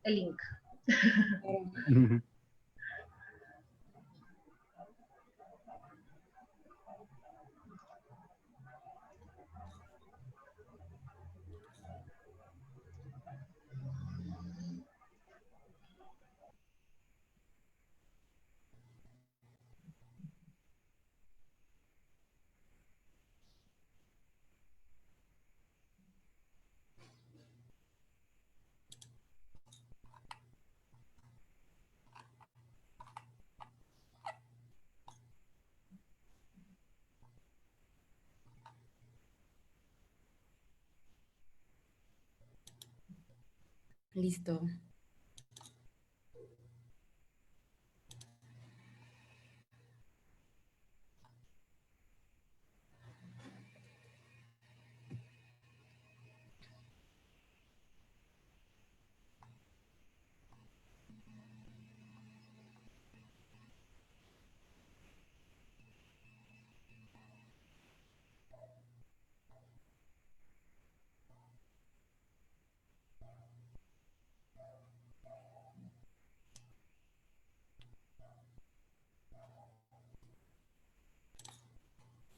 el link. Ujú. Listo.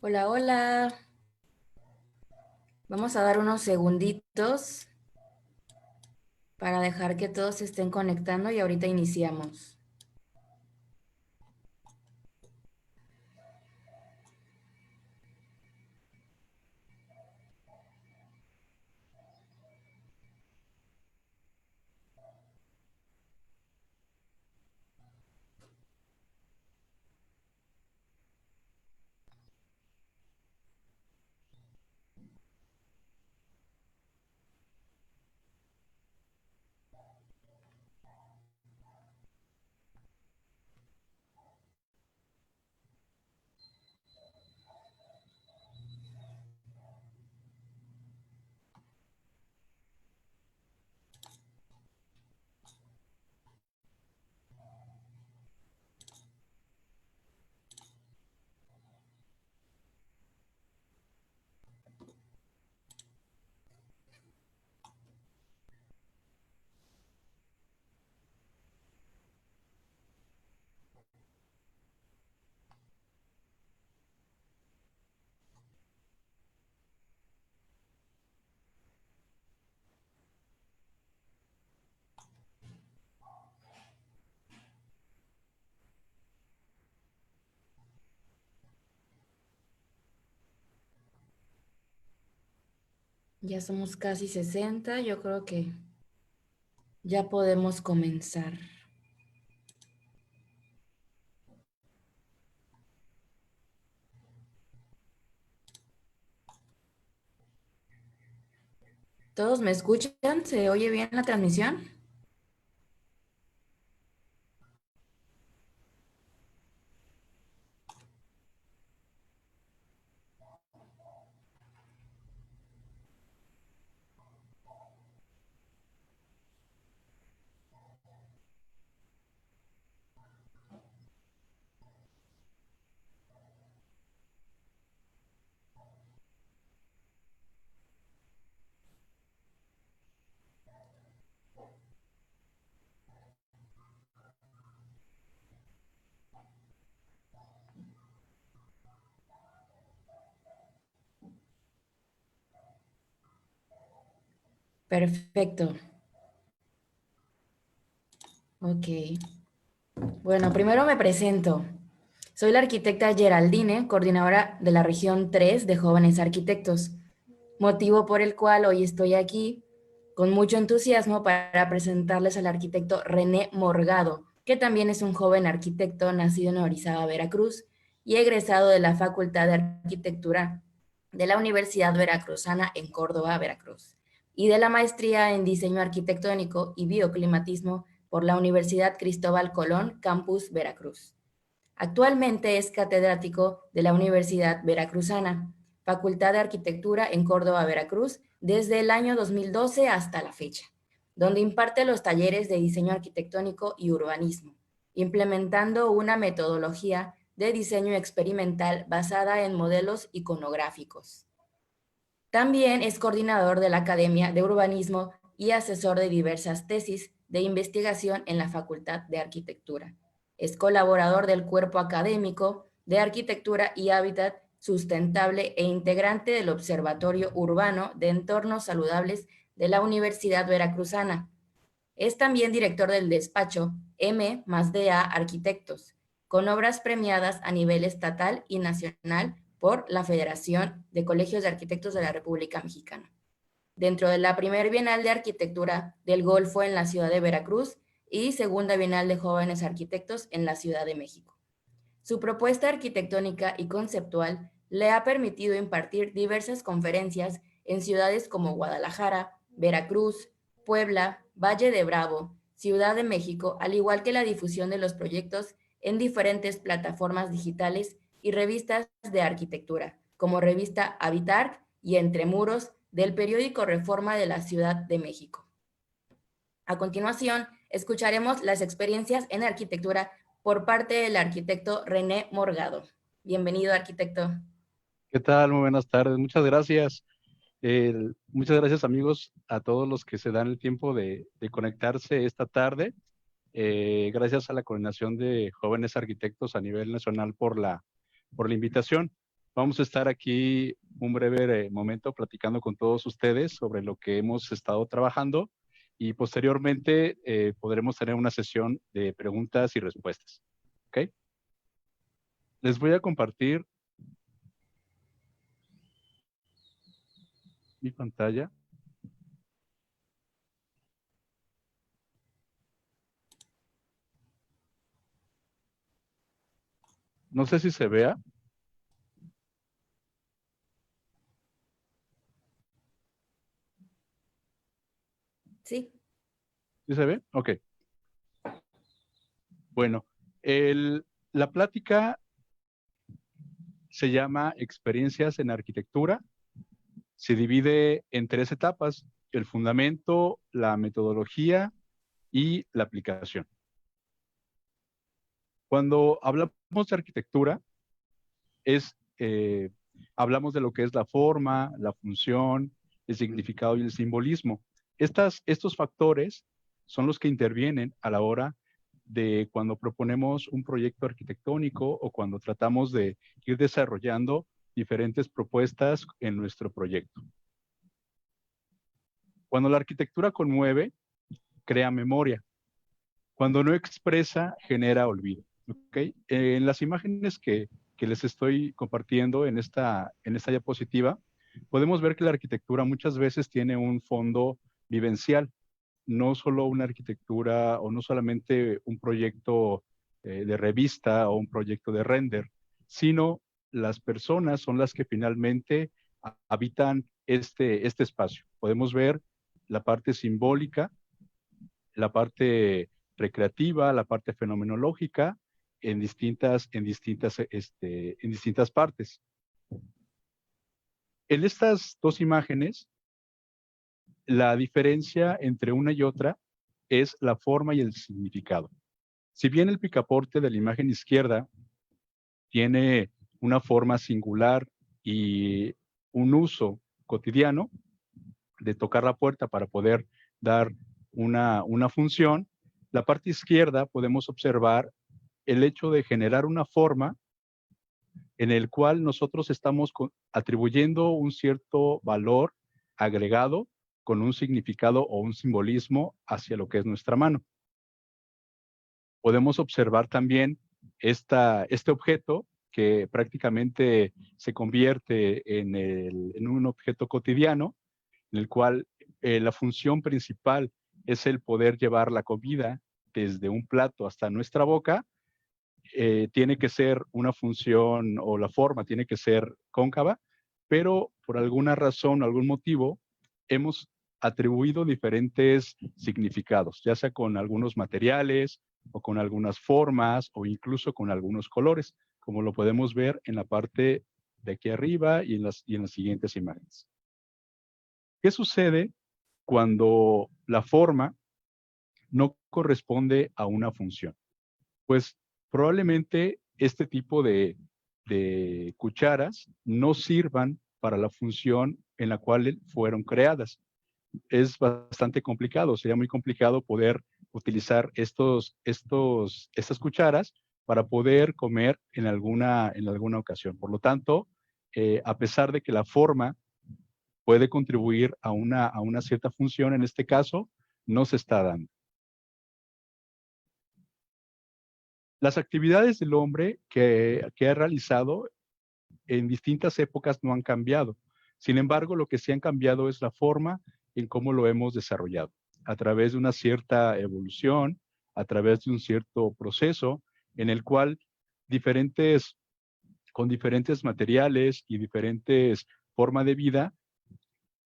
Hola, hola. Vamos a dar unos segunditos para dejar que todos se estén conectando y ahorita iniciamos. Ya somos casi 60. Yo creo que ya podemos comenzar. ¿Todos me escuchan? ¿Se oye bien la transmisión? Perfecto. Ok. Bueno, primero me presento. Soy la arquitecta Geraldine, coordinadora de la región 3 de Jóvenes Arquitectos, motivo por el cual hoy estoy aquí con mucho entusiasmo para presentarles al arquitecto René Morgado, que también es un joven arquitecto nacido en Orizaba, Veracruz, y egresado de la Facultad de Arquitectura de la Universidad Veracruzana en Córdoba, Veracruz, y de la maestría en diseño arquitectónico y bioclimatismo por la Universidad Cristóbal Colón, Campus Veracruz. Actualmente es catedrático de la Universidad Veracruzana, Facultad de Arquitectura en Córdoba, Veracruz, desde el año 2012 hasta la fecha, donde imparte los talleres de diseño arquitectónico y urbanismo, implementando una metodología de diseño experimental basada en modelos iconográficos. También es coordinador de la Academia de Urbanismo y asesor de diversas tesis de investigación en la Facultad de Arquitectura. Es colaborador del Cuerpo Académico de Arquitectura y Hábitat Sustentable e integrante del Observatorio Urbano de Entornos Saludables de la Universidad Veracruzana. Es también director del despacho M+DA Arquitectos, con obras premiadas a nivel estatal y nacional por la Federación de Colegios de Arquitectos de la República Mexicana, dentro de la Primer Bienal de Arquitectura del Golfo en la ciudad de Veracruz y Segunda Bienal de Jóvenes Arquitectos en la Ciudad de México. Su propuesta arquitectónica y conceptual le ha permitido impartir diversas conferencias en ciudades como Guadalajara, Veracruz, Puebla, Valle de Bravo, Ciudad de México, al igual que la difusión de los proyectos en diferentes plataformas digitales y revistas de arquitectura, como revista Habitarc y Entre Muros del periódico Reforma de la Ciudad de México. A continuación, escucharemos las experiencias en arquitectura por parte del arquitecto René Morgado. Bienvenido, arquitecto. ¿Qué tal? Muy buenas tardes. Muchas gracias. Muchas gracias, amigos, a todos los que se dan el tiempo de conectarse esta tarde. Gracias a la Coordinación de Jóvenes Arquitectos a nivel nacional por la invitación. Vamos a estar aquí un breve momento platicando con todos ustedes sobre lo que hemos estado trabajando y posteriormente podremos tener una sesión de preguntas y respuestas. ¿Ok? Les voy a compartir mi pantalla. No sé si se vea. Sí. ¿Sí se ve? Ok. Bueno, la plática se llama Experiencias en Arquitectura. Se divide en 3 etapas: el fundamento, la metodología y la aplicación. Cuando hablamos de arquitectura, hablamos de lo que es la forma, la función, el significado y el simbolismo. Estos factores son los que intervienen a la hora de cuando proponemos un proyecto arquitectónico o cuando tratamos de ir desarrollando diferentes propuestas en nuestro proyecto. Cuando la arquitectura conmueve, crea memoria. Cuando no expresa, genera olvido. ¿Okay? En las imágenes que les estoy compartiendo en esta diapositiva, podemos ver que la arquitectura muchas veces tiene un fondo vivencial, no solo una arquitectura o no solamente un proyecto de revista o un proyecto de render, sino las personas son las que finalmente habitan este espacio. Podemos ver la parte simbólica, la parte recreativa, la parte fenomenológica en distintas partes. En estas 2 imágenes, la diferencia entre una y otra es la forma y el significado. Si bien el picaporte de la imagen izquierda tiene una forma singular y un uso cotidiano de tocar la puerta para poder dar una función, la parte izquierda podemos observar el hecho de generar una forma en el cual nosotros estamos atribuyendo un cierto valor agregado con un significado o un simbolismo hacia lo que es nuestra mano. Podemos observar también este objeto que prácticamente se convierte en un objeto cotidiano, en el cual la función principal es el poder llevar la comida desde un plato hasta nuestra boca. Tiene que ser una función o la forma tiene que ser cóncava, pero por alguna razón, algún motivo, hemos atribuido diferentes significados, ya sea con algunos materiales o con algunas formas o incluso con algunos colores, como lo podemos ver en la parte de aquí arriba y en las siguientes imágenes. ¿Qué sucede cuando la forma no corresponde a una función? Pues probablemente este tipo de cucharas no sirvan para la función en la cual fueron creadas. Es bastante complicado, sería muy complicado poder utilizar estas cucharas para poder comer en alguna ocasión. Por lo tanto, a pesar de que la forma puede contribuir a una cierta función, en este caso, no se está dando. Las actividades del hombre que ha realizado en distintas épocas no han cambiado. Sin embargo, lo que sí han cambiado es la forma en cómo lo hemos desarrollado, a través de una cierta evolución, a través de un cierto proceso en el cual con diferentes materiales y diferentes formas de vida,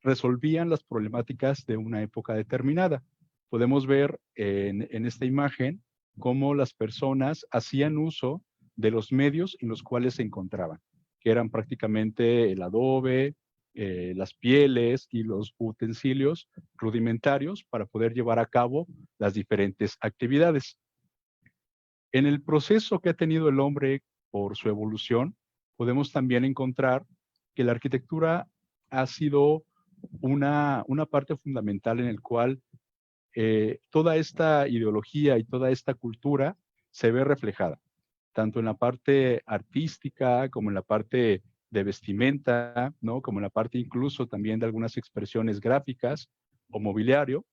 resolvían las problemáticas de una época determinada. Podemos ver en esta imagen cómo las personas hacían uso de los medios en los cuales se encontraban, que eran prácticamente el adobe, las pieles y los utensilios rudimentarios para poder llevar a cabo las diferentes actividades. En el proceso que ha tenido el hombre por su evolución, podemos también encontrar que la arquitectura ha sido una parte fundamental en el cual toda esta ideología y toda esta cultura se ve reflejada, tanto en la parte artística como en la parte de vestimenta, ¿no? Como en la parte incluso también de algunas expresiones gráficas o mobiliario.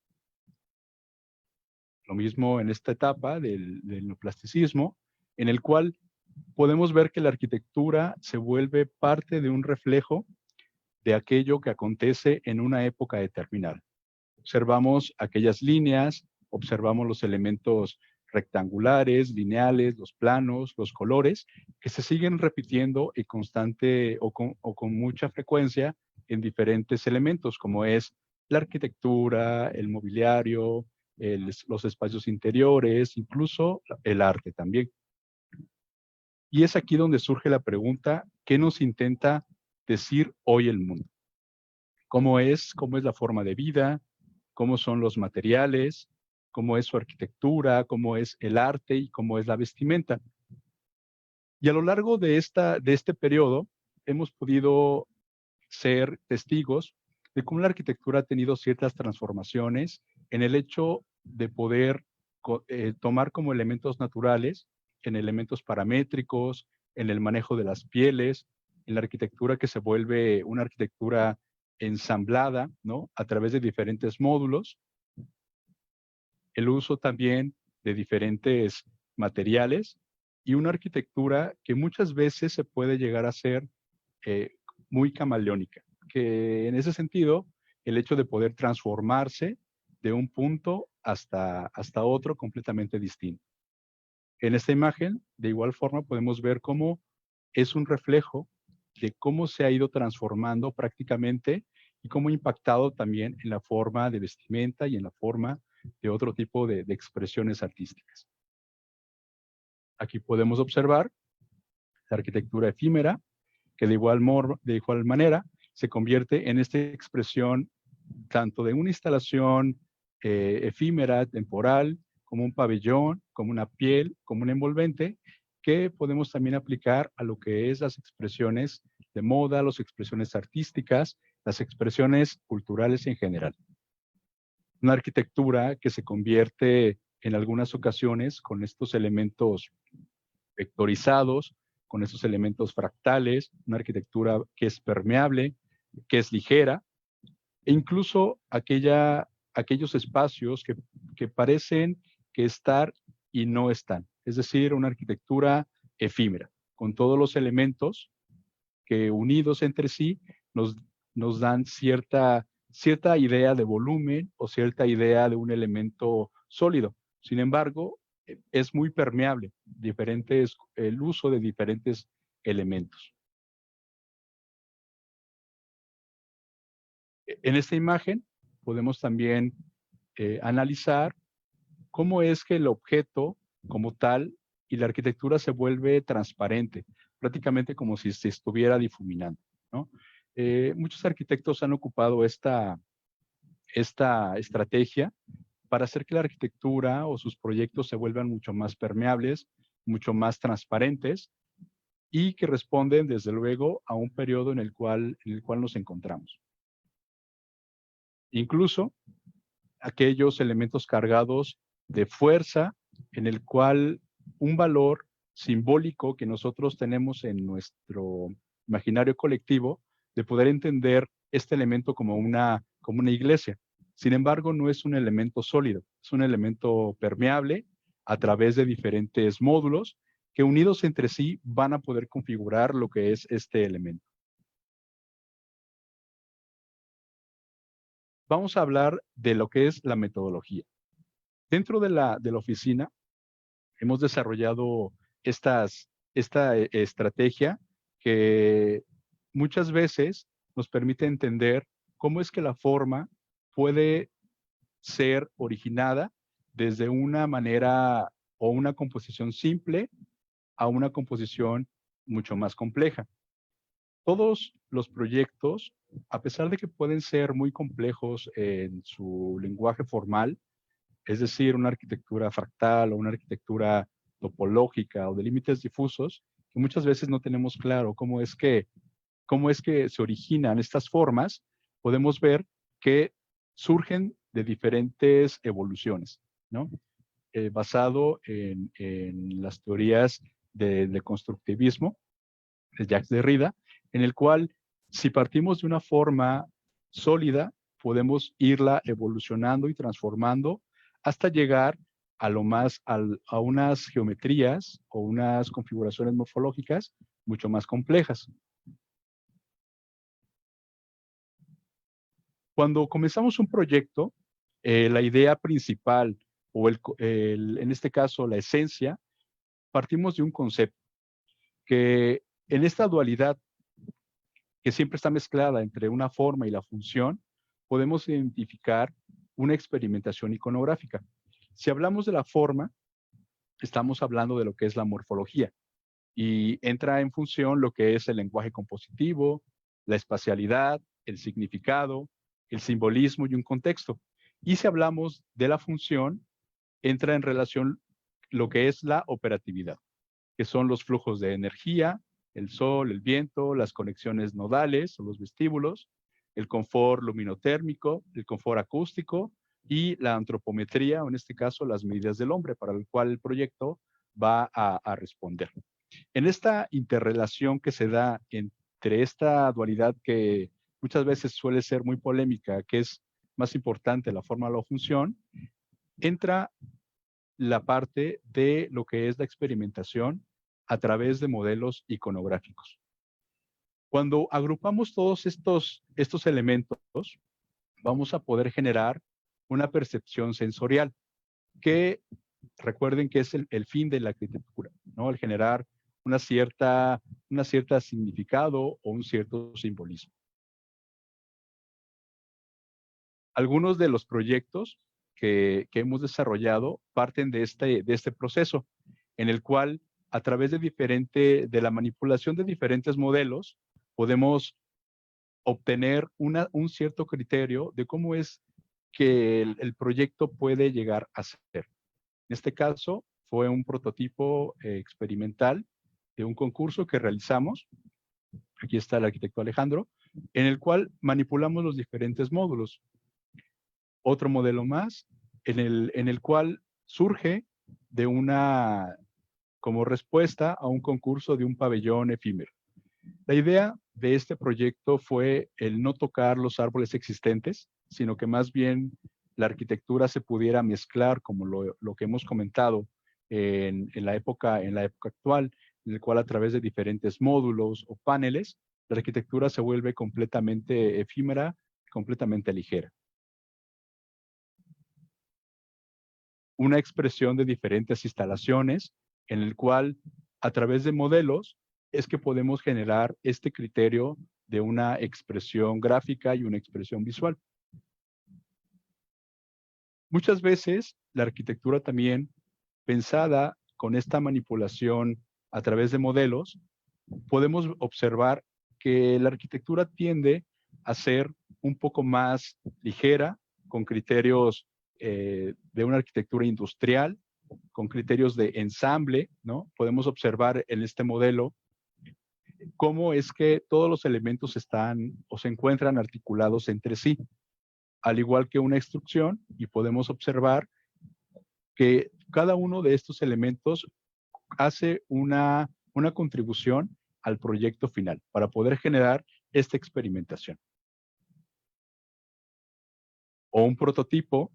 Lo mismo en esta etapa del neoplasticismo, en el cual podemos ver que la arquitectura se vuelve parte de un reflejo de aquello que acontece en una época determinada. Observamos aquellas líneas, observamos los elementos rectangulares, lineales, los planos, los colores, que se siguen repitiendo y constante o con mucha frecuencia en diferentes elementos, como es la arquitectura, el mobiliario, los espacios interiores, incluso el arte también. Y es aquí donde surge la pregunta, ¿qué nos intenta decir hoy el mundo? ¿Cómo es la forma de vida? ¿Cómo son los materiales? ¿Cómo es su arquitectura? ¿Cómo es el arte? ¿Y cómo es la vestimenta? Y a lo largo de este periodo hemos podido ser testigos de cómo la arquitectura ha tenido ciertas transformaciones en el hecho de poder tomar como elementos naturales, en elementos paramétricos, en el manejo de las pieles, en la arquitectura que se vuelve una arquitectura ensamblada, ¿no? A través de diferentes módulos, el uso también de diferentes materiales y una arquitectura que muchas veces se puede llegar a ser eh, muy camaleónica, que en ese sentido, el hecho de poder transformarse de un punto hasta otro completamente distinto. En esta imagen, de igual forma, podemos ver cómo es un reflejo de cómo se ha ido transformando prácticamente y cómo ha impactado también en la forma de vestimenta y en la forma de otro tipo de expresiones artísticas. Aquí podemos observar la arquitectura efímera, que de igual manera se convierte en esta expresión tanto de una instalación efímera, temporal, como un pabellón, como una piel, como un envolvente, que podemos también aplicar a lo que es las expresiones de moda, las expresiones artísticas, las expresiones culturales en general. Una arquitectura que se convierte en algunas ocasiones con estos elementos vectorizados, con estos elementos fractales, una arquitectura que es permeable, que es ligera, e incluso aquellos espacios que parecen que estar y no están. Es decir, una arquitectura efímera, con todos los elementos que unidos entre sí nos dan cierta idea de volumen o cierta idea de un elemento sólido. Sin embargo, es muy permeable, el uso de diferentes elementos. En esta imagen podemos también analizar cómo es que el objeto como tal y la arquitectura se vuelve transparente, prácticamente como si se estuviera difuminando, ¿no? Muchos arquitectos han ocupado esta estrategia para hacer que la arquitectura o sus proyectos se vuelvan mucho más permeables, mucho más transparentes y que responden, desde luego, a un periodo en el cual nos encontramos. Incluso aquellos elementos cargados de fuerza, en el cual un valor simbólico que nosotros tenemos en nuestro imaginario colectivo, de poder entender este elemento como una iglesia. Sin embargo, no es un elemento sólido, es un elemento permeable a través de diferentes módulos que unidos entre sí van a poder configurar lo que es este elemento. Vamos a hablar de lo que es la metodología. Dentro de la oficina hemos desarrollado esta estrategia que muchas veces nos permite entender cómo es que la forma puede ser originada desde una manera o una composición simple a una composición mucho más compleja. Todos los proyectos, a pesar de que pueden ser muy complejos en su lenguaje formal, es decir, una arquitectura fractal o una arquitectura topológica o de límites difusos, que muchas veces no tenemos claro cómo es que se originan estas formas, podemos ver que surgen de diferentes evoluciones, ¿no? Basado en las teorías del constructivismo de Jacques Derrida, en el cual si partimos de una forma sólida, podemos irla evolucionando y transformando hasta llegar a a unas geometrías o unas configuraciones morfológicas mucho más complejas. Cuando comenzamos un proyecto, la idea principal o en este caso la esencia, partimos de un concepto que en esta dualidad que siempre está mezclada entre una forma y la función, podemos identificar una experimentación iconográfica. Si hablamos de la forma, estamos hablando de lo que es la morfología y entra en función lo que es el lenguaje compositivo, la espacialidad, el significado, el simbolismo y un contexto. Y si hablamos de la función, entra en relación lo que es la operatividad, que son los flujos de energía, el sol, el viento, las conexiones nodales o los vestíbulos, el confort luminotérmico, el confort acústico y la antropometría, o en este caso las medidas del hombre, para el cual el proyecto va a responder. En esta interrelación que se da entre esta dualidad que muchas veces suele ser muy polémica, que es más importante la forma o la función, entra la parte de lo que es la experimentación a través de modelos iconográficos. Cuando agrupamos todos estos elementos, vamos a poder generar una percepción sensorial, que recuerden que es el fin de la arquitectura, ¿no? El generar una cierta significado o un cierto simbolismo. Algunos de los proyectos que hemos desarrollado parten de este proceso, en el cual a través de la manipulación de diferentes modelos, podemos obtener un cierto criterio de cómo es que el proyecto puede llegar a ser. En este caso, fue un prototipo experimental de un concurso que realizamos. Aquí está el arquitecto Alejandro, en el cual manipulamos los diferentes módulos. Otro modelo más, en el cual surge como respuesta a un concurso de un pabellón efímero. La idea de este proyecto fue el no tocar los árboles existentes, sino que más bien la arquitectura se pudiera mezclar, como lo que hemos comentado en la época actual, en el cual a través de diferentes módulos o paneles, la arquitectura se vuelve completamente efímera, completamente ligera. Una expresión de diferentes instalaciones en el cual a través de modelos es que podemos generar este criterio de una expresión gráfica y una expresión visual. Muchas veces la arquitectura también pensada con esta manipulación a través de modelos, podemos observar que la arquitectura tiende a ser un poco más ligera, con criterios de una arquitectura industrial, con criterios de ensamble, ¿no? Podemos observar en este modelo cómo es que todos los elementos están o se encuentran articulados entre sí, al igual que una instrucción, y podemos observar que cada uno de estos elementos hace una contribución al proyecto final para poder generar esta experimentación. O un prototipo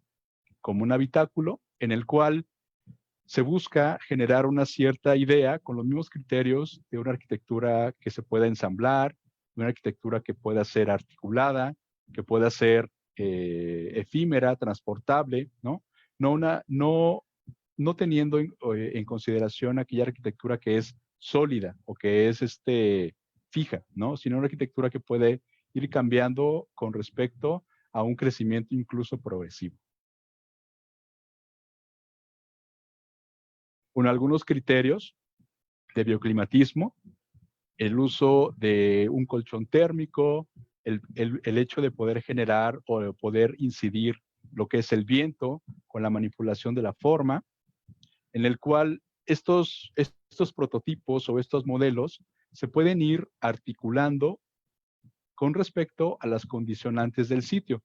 como un habitáculo en el cual se busca generar una cierta idea con los mismos criterios de una arquitectura que se pueda ensamblar, una arquitectura que pueda ser articulada, que pueda ser efímera, transportable, ¿no? No teniendo en consideración aquella arquitectura que es sólida o que es fija, ¿no? Sino una arquitectura que puede ir cambiando con respecto a un crecimiento incluso progresivo. Con algunos criterios de bioclimatismo, el uso de un colchón térmico, el hecho de poder generar o de poder incidir lo que es el viento con la manipulación de la forma, en el cual estos prototipos o estos modelos se pueden ir articulando con respecto a las condicionantes del sitio.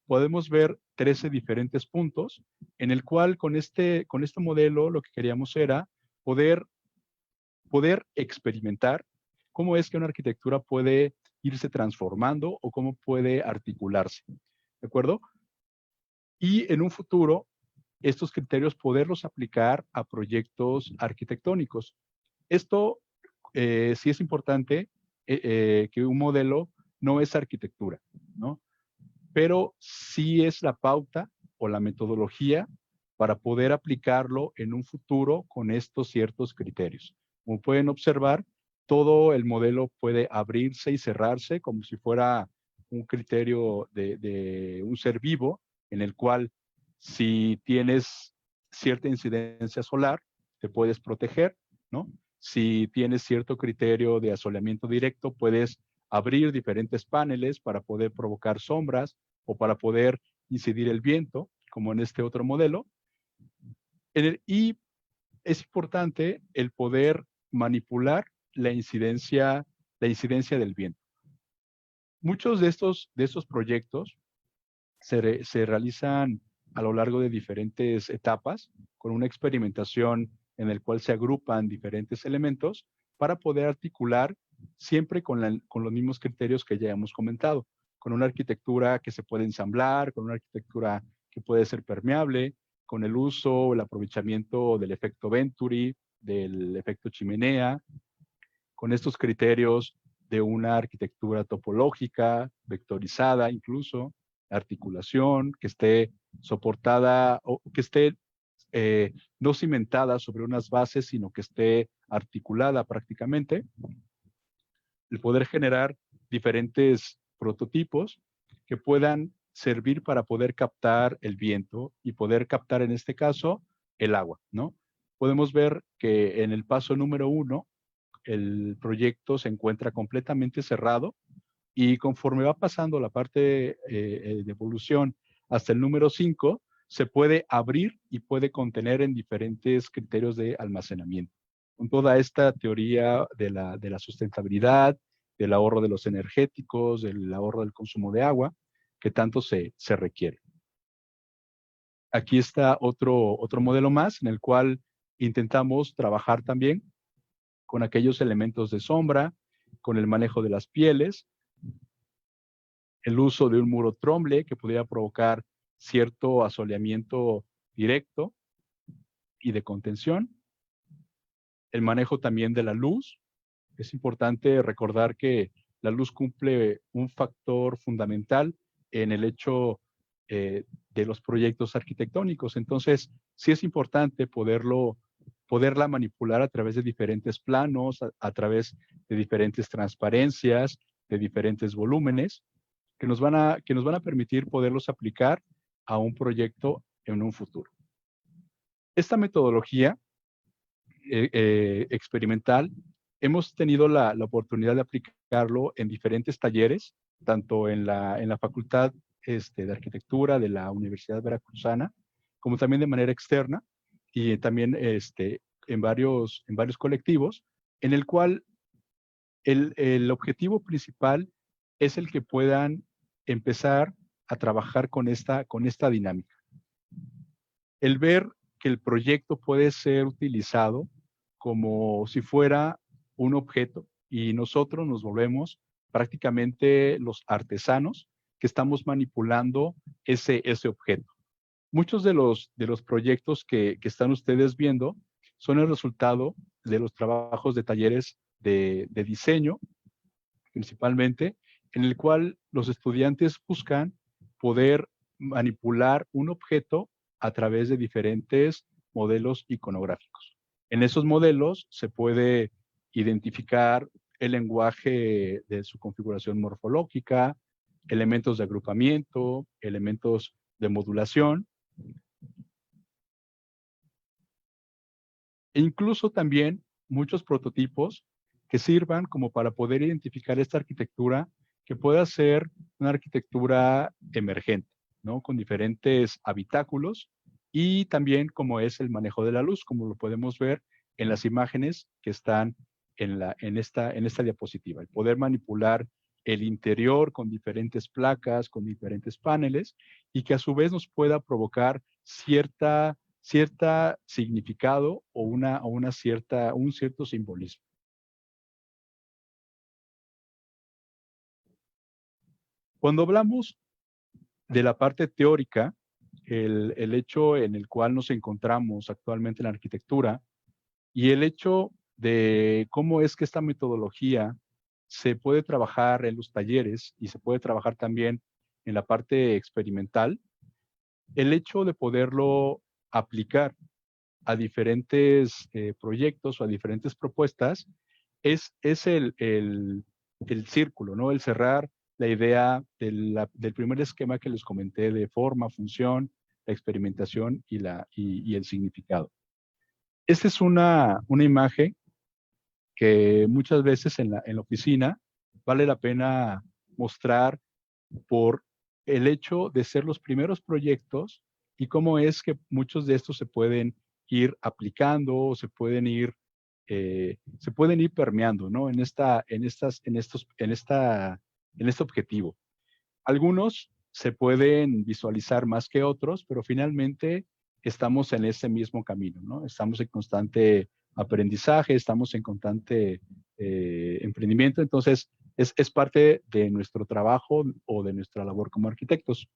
Podemos ver 13 diferentes puntos en el cual con este modelo lo que queríamos era poder experimentar cómo es que una arquitectura puede irse transformando o cómo puede articularse. ¿De acuerdo? Y en un futuro, estos criterios poderlos aplicar a proyectos arquitectónicos. Esto sí es importante que un modelo no es arquitectura, ¿no? Pero sí es la pauta o la metodología para poder aplicarlo en un futuro con estos ciertos criterios. Como pueden observar, todo el modelo puede abrirse y cerrarse como si fuera un criterio de un ser vivo, en el cual si tienes cierta incidencia solar, te puedes proteger, ¿no? Si tienes cierto criterio de asoleamiento directo, puedes abrir diferentes paneles para poder provocar sombras o para poder incidir el viento, como en este otro modelo. Y es importante el poder manipular la incidencia del viento. Muchos de estos proyectos se realizan a lo largo de diferentes etapas, con una experimentación en el cual se agrupan diferentes elementos para poder articular siempre con los mismos criterios que ya hemos comentado, con una arquitectura que se puede ensamblar, con una arquitectura que puede ser permeable, con el uso o el aprovechamiento del efecto Venturi, del efecto chimenea, con estos criterios de una arquitectura topológica, vectorizada incluso, articulación, que esté soportada o que esté no cimentada sobre unas bases, sino que esté articulada prácticamente. El poder generar diferentes prototipos que puedan servir para poder captar el viento y poder captar en este caso el agua, ¿no? Podemos ver que en el paso número 1, el proyecto se encuentra completamente cerrado y conforme va pasando la parte de evolución hasta el número 5, se puede abrir y puede contener en diferentes criterios de almacenamiento. Con toda esta teoría de la sustentabilidad, del ahorro de los energéticos, del ahorro del consumo de agua, que tanto se requiere. Aquí está otro modelo más en el cual intentamos trabajar también con aquellos elementos de sombra, con el manejo de las pieles, el uso de un muro tromble que pudiera provocar cierto asoleamiento directo y de contención, el manejo también de la luz. Es importante recordar que la luz cumple un factor fundamental en el hecho de los proyectos arquitectónicos. Entonces, sí es importante poderla manipular a través de diferentes planos, a través de diferentes transparencias, de diferentes volúmenes, que nos van a permitir poderlos aplicar a un proyecto en un futuro. Esta metodología experimental, hemos tenido la oportunidad de aplicarlo en diferentes talleres, tanto en la Facultad de Arquitectura de la Universidad Veracruzana, como también de manera externa, y también en varios colectivos, en el cual el objetivo principal es el que puedan empezar a trabajar con esta dinámica. El ver que el proyecto puede ser utilizado como si fuera un objeto y nosotros nos volvemos prácticamente los artesanos que estamos manipulando ese objeto. Muchos de los proyectos que están ustedes viendo son el resultado de los trabajos de talleres de diseño, principalmente, en el cual los estudiantes buscan poder manipular un objeto a través de diferentes modelos iconográficos. En esos modelos se puede identificar el lenguaje de su configuración morfológica, elementos de agrupamiento, elementos de modulación, e incluso también muchos prototipos que sirvan como para poder identificar esta arquitectura que pueda ser una arquitectura emergente, ¿no? Con diferentes habitáculos y también como es el manejo de la luz, como lo podemos ver en las imágenes que están en esta diapositiva. El poder manipular el interior con diferentes placas, con diferentes paneles y que a su vez nos pueda provocar cierta significado o un cierto simbolismo. Cuando hablamos de la parte teórica, el hecho en el cual nos encontramos actualmente en la arquitectura y el hecho de cómo es que esta metodología se puede trabajar en los talleres y se puede trabajar también en la parte experimental, el hecho de poderlo aplicar a diferentes proyectos o a diferentes propuestas es el círculo, ¿no? El cerrar la idea del primer esquema que les comenté de forma, función, la experimentación y el significado. Esta es una imagen que muchas veces en la oficina vale la pena mostrar por el hecho de ser los primeros proyectos y cómo es que muchos de estos se pueden ir aplicando o se pueden ir permeando, ¿no? En este objetivo. Algunos se pueden visualizar más que otros, pero finalmente estamos en ese mismo camino, ¿no? Estamos en constante aprendizaje, estamos en constante emprendimiento, entonces es parte de nuestro trabajo o de nuestra labor como arquitectos.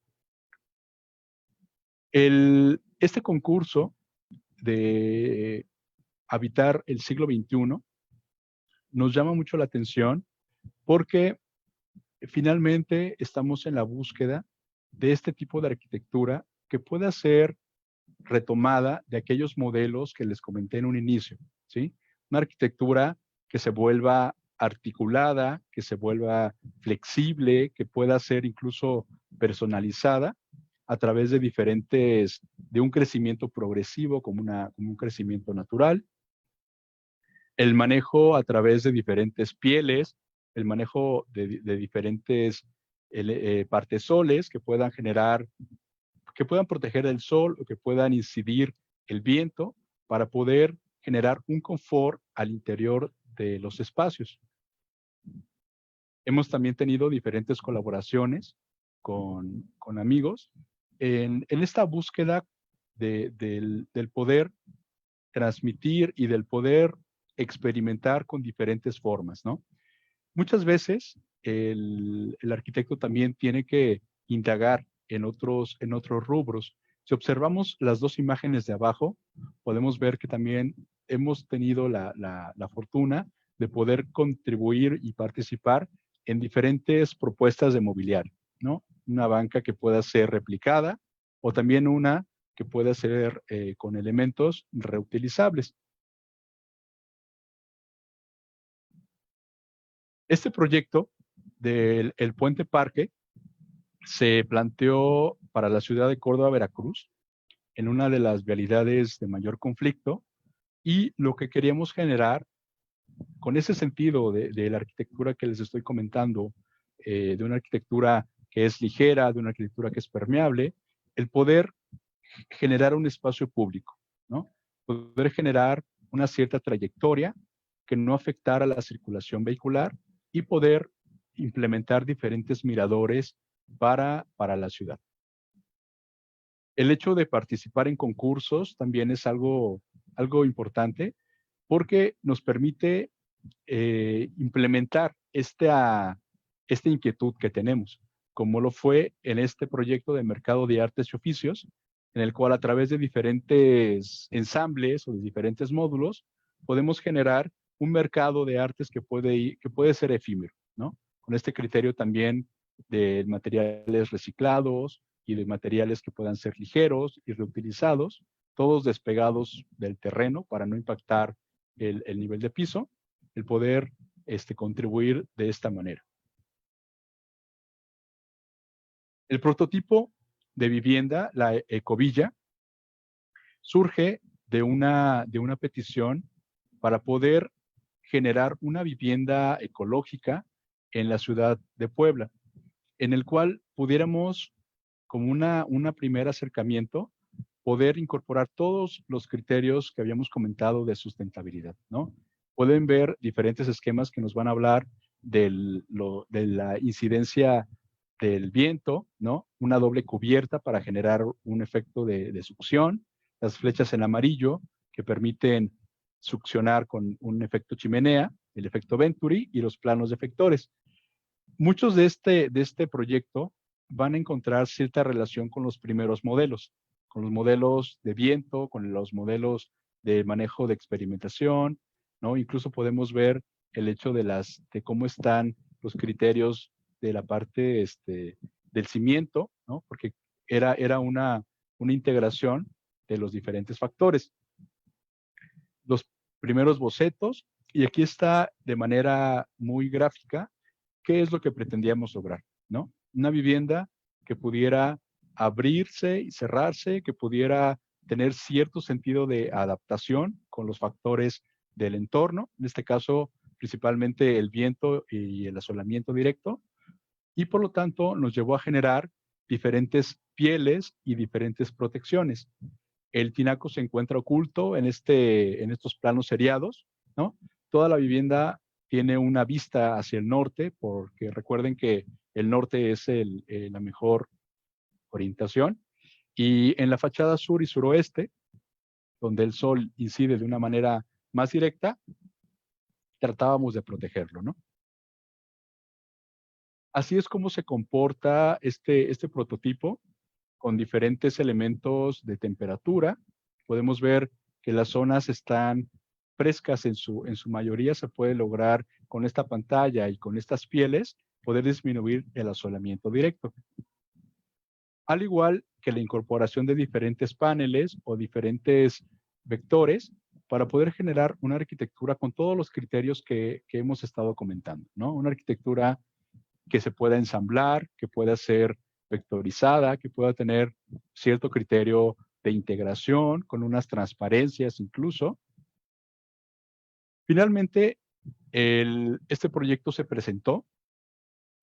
Este concurso de habitar el siglo XXI nos llama mucho la atención porque finalmente estamos en la búsqueda de este tipo de arquitectura que pueda ser retomada de aquellos modelos que les comenté en un inicio, ¿sí? Una arquitectura que se vuelva articulada, que se vuelva flexible, que pueda ser incluso personalizada a través de un crecimiento progresivo como un crecimiento natural, el manejo a través de diferentes pieles, el manejo de diferentes partesoles que puedan que puedan proteger el sol o que puedan incidir el viento para poder generar un confort al interior de los espacios. Hemos también tenido diferentes colaboraciones con amigos en esta búsqueda del poder transmitir y del poder experimentar con diferentes formas, ¿no? Muchas veces el arquitecto también tiene que indagar en otros rubros. Si observamos las dos imágenes de abajo, podemos ver que también hemos tenido la fortuna de poder contribuir y participar en diferentes propuestas de mobiliario, ¿no? Una banca que pueda ser replicada o también una que pueda ser con elementos reutilizables. Este proyecto del el Puente Parque se planteó para la ciudad de Córdoba, Veracruz, en una de las vialidades de mayor conflicto, y lo que queríamos generar con ese sentido de la arquitectura que les estoy comentando, de una arquitectura que es ligera, de una arquitectura que es permeable, el poder generar un espacio público, ¿no? Poder generar una cierta trayectoria que no afectara la circulación vehicular y poder implementar diferentes miradores para la ciudad. El hecho de participar en concursos también es algo importante porque nos permite implementar esta inquietud que tenemos, como lo fue en este proyecto de mercado de artes y oficios, en el cual a través de diferentes ensambles o de diferentes módulos podemos generar un mercado de artes que puede ser efímero, ¿no? Con este criterio también de materiales reciclados y de materiales que puedan ser ligeros y reutilizados, todos despegados del terreno para no impactar el nivel de piso, el poder contribuir de esta manera. El prototipo de vivienda, la ecovilla, surge de una petición para poder generar una vivienda ecológica en la ciudad de Puebla, en el cual pudiéramos, como un primer acercamiento, poder incorporar todos los criterios que habíamos comentado de sustentabilidad, ¿no? Pueden ver diferentes esquemas que nos van a hablar de la incidencia del viento, ¿no? Una doble cubierta para generar un efecto de succión, las flechas en amarillo que permiten succionar con un efecto chimenea, el efecto Venturi y los planos de efectores. Muchos de este proyecto van a encontrar cierta relación con los primeros modelos, con los modelos de viento, con los modelos de manejo de experimentación, ¿no? Incluso podemos ver el hecho de cómo están los criterios de la parte del cimiento, ¿no? Porque era una integración de los diferentes factores. Los primeros bocetos, y aquí está de manera muy gráfica qué es lo que pretendíamos lograr, ¿no? Una vivienda que pudiera abrirse y cerrarse, que pudiera tener cierto sentido de adaptación con los factores del entorno, en este caso principalmente el viento y el asolamiento directo, y por lo tanto nos llevó a generar diferentes pieles y diferentes protecciones. El tinaco se encuentra oculto en estos planos seriados, ¿no? Toda la vivienda tiene una vista hacia el norte, porque recuerden que el norte es la mejor orientación. Y en la fachada sur y suroeste, donde el sol incide de una manera más directa, tratábamos de protegerlo, ¿no? Así es como se comporta este prototipo con diferentes elementos de temperatura. Podemos ver que las zonas están frescas en su mayoría. Se puede lograr con esta pantalla y con estas pieles poder disminuir el asolamiento directo. Al igual que la incorporación de diferentes paneles o diferentes vectores para poder generar una arquitectura con todos los criterios que hemos estado comentando, ¿no? Una arquitectura que se pueda ensamblar, que pueda ser vectorizada, que pueda tener cierto criterio de integración, con unas transparencias incluso. Finalmente, este proyecto se presentó,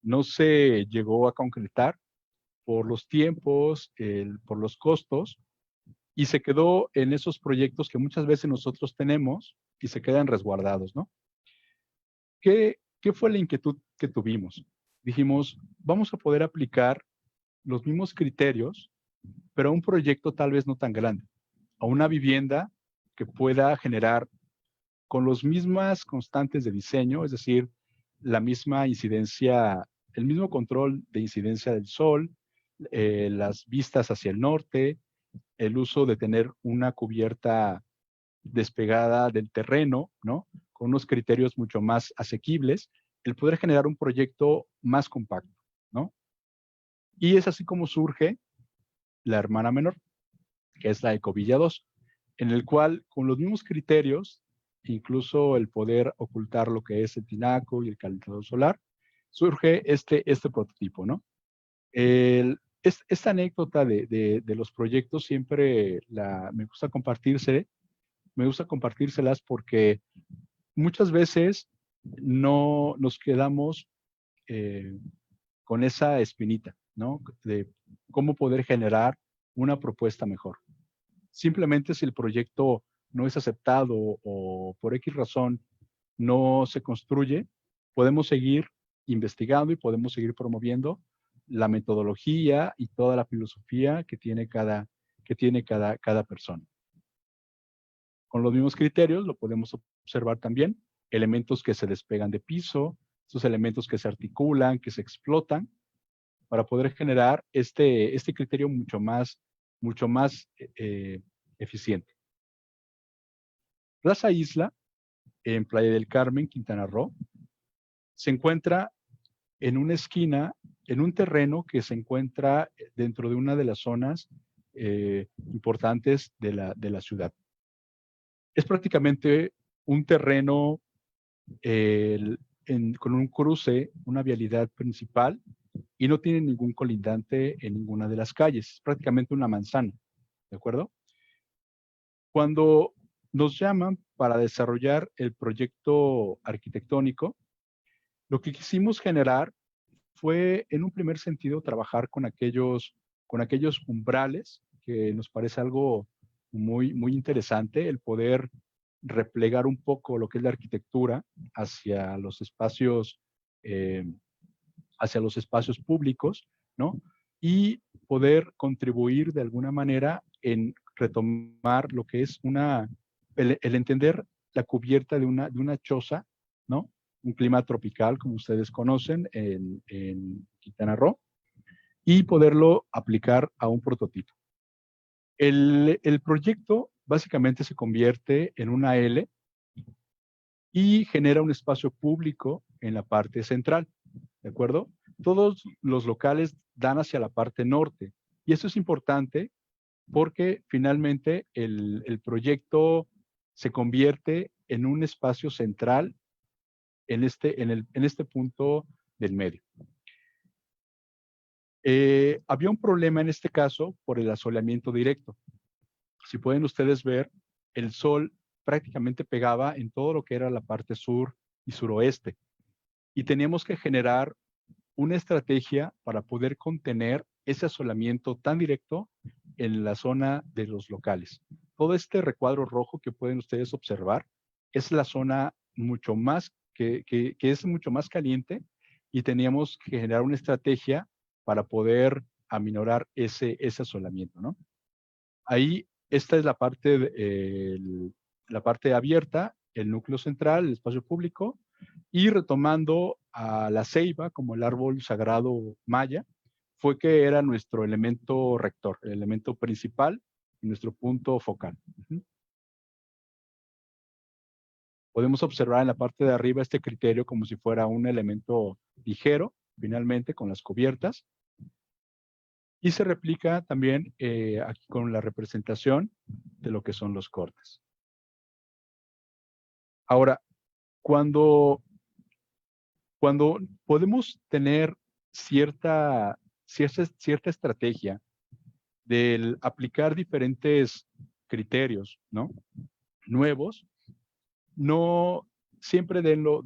no se llegó a concretar por los tiempos, por los costos, y se quedó en esos proyectos que muchas veces nosotros tenemos y se quedan resguardados, ¿no? ¿Qué fue la inquietud que tuvimos? Dijimos, vamos a poder aplicar los mismos criterios, pero a un proyecto tal vez no tan grande, a una vivienda que pueda generar con las mismas constantes de diseño, es decir, la misma incidencia, el mismo control de incidencia del sol, las vistas hacia el norte, el uso de tener una cubierta despegada del terreno, ¿no? Con unos criterios mucho más asequibles, el poder generar un proyecto más compacto, ¿no? Y es así como surge la hermana menor, que es la Ecovilla 2, en el cual con los mismos criterios, incluso el poder ocultar lo que es el tinaco y el calentador solar, surge este prototipo, ¿no? Esta anécdota de los proyectos siempre me gusta compartírselas porque muchas veces no nos quedamos con esa espinita, ¿no? De cómo poder generar una propuesta mejor. Simplemente si el proyecto no es aceptado o por X razón no se construye, podemos seguir investigando y podemos seguir promoviendo la metodología y toda la filosofía que tiene cada que tiene cada persona. Con los mismos criterios lo podemos observar también, elementos que se despegan de piso, esos elementos que se articulan, que se explotan, para poder generar este criterio mucho más eficiente. Plaza Isla, en Playa del Carmen, Quintana Roo, se encuentra en una esquina, en un terreno que se encuentra dentro de una de las zonas importantes de la ciudad. Es prácticamente un terreno con un cruce, una vialidad principal, y no tiene ningún colindante en ninguna de las calles. Es prácticamente una manzana, ¿de acuerdo? Cuando nos llaman para desarrollar el proyecto arquitectónico, lo que quisimos generar fue, en un primer sentido, trabajar con aquellos umbrales, que nos parece algo muy interesante, el poder replegar un poco lo que es la arquitectura hacia los espacios, públicos, ¿no? Y poder contribuir de alguna manera en retomar lo que es el entender la cubierta de una choza, ¿no? Un clima tropical, como ustedes conocen, en Quintana Roo, y poderlo aplicar a un prototipo. El proyecto básicamente se convierte en una L y genera un espacio público en la parte central, ¿de acuerdo? Todos los locales dan hacia la parte norte, y esto es importante porque finalmente el proyecto se convierte en un espacio central en este punto del medio. Había un problema en este caso por el asoleamiento directo. Si pueden ustedes ver, el sol prácticamente pegaba en todo lo que era la parte sur y suroeste, y teníamos que generar una estrategia para poder contener ese asolamiento tan directo en la zona de los locales. Todo este recuadro rojo que pueden ustedes observar es la zona mucho más que es mucho más caliente, y teníamos que generar una estrategia para poder aminorar ese asolamiento, ¿no? Ahí, esta es la parte abierta, el núcleo central, el espacio público, y retomando a la ceiba como el árbol sagrado maya, fue que era nuestro elemento rector, el elemento principal y nuestro punto focal. Podemos observar en la parte de arriba este criterio como si fuera un elemento ligero, finalmente, con las cubiertas. Y se replica también aquí con la representación de lo que son los cortes. Ahora, cuando podemos tener cierta estrategia del aplicar diferentes criterios, ¿no? Nuevos, no siempre denlo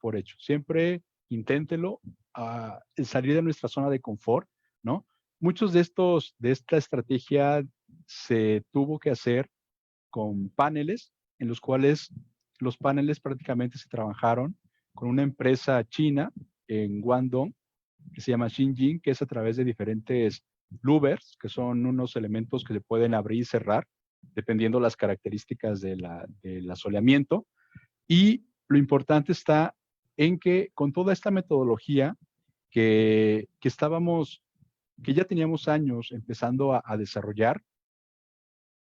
por hecho. Siempre inténtelo, salir de nuestra zona de confort, ¿no? Muchos de esta estrategia se tuvo que hacer con paneles, en los cuales los paneles prácticamente se trabajaron con una empresa china en Guangdong, que se llama Xinjin, que es a través de diferentes louvers, que son unos elementos que se pueden abrir y cerrar, dependiendo las características del asoleamiento. Y lo importante está en que con toda esta metodología que ya teníamos años empezando a desarrollar,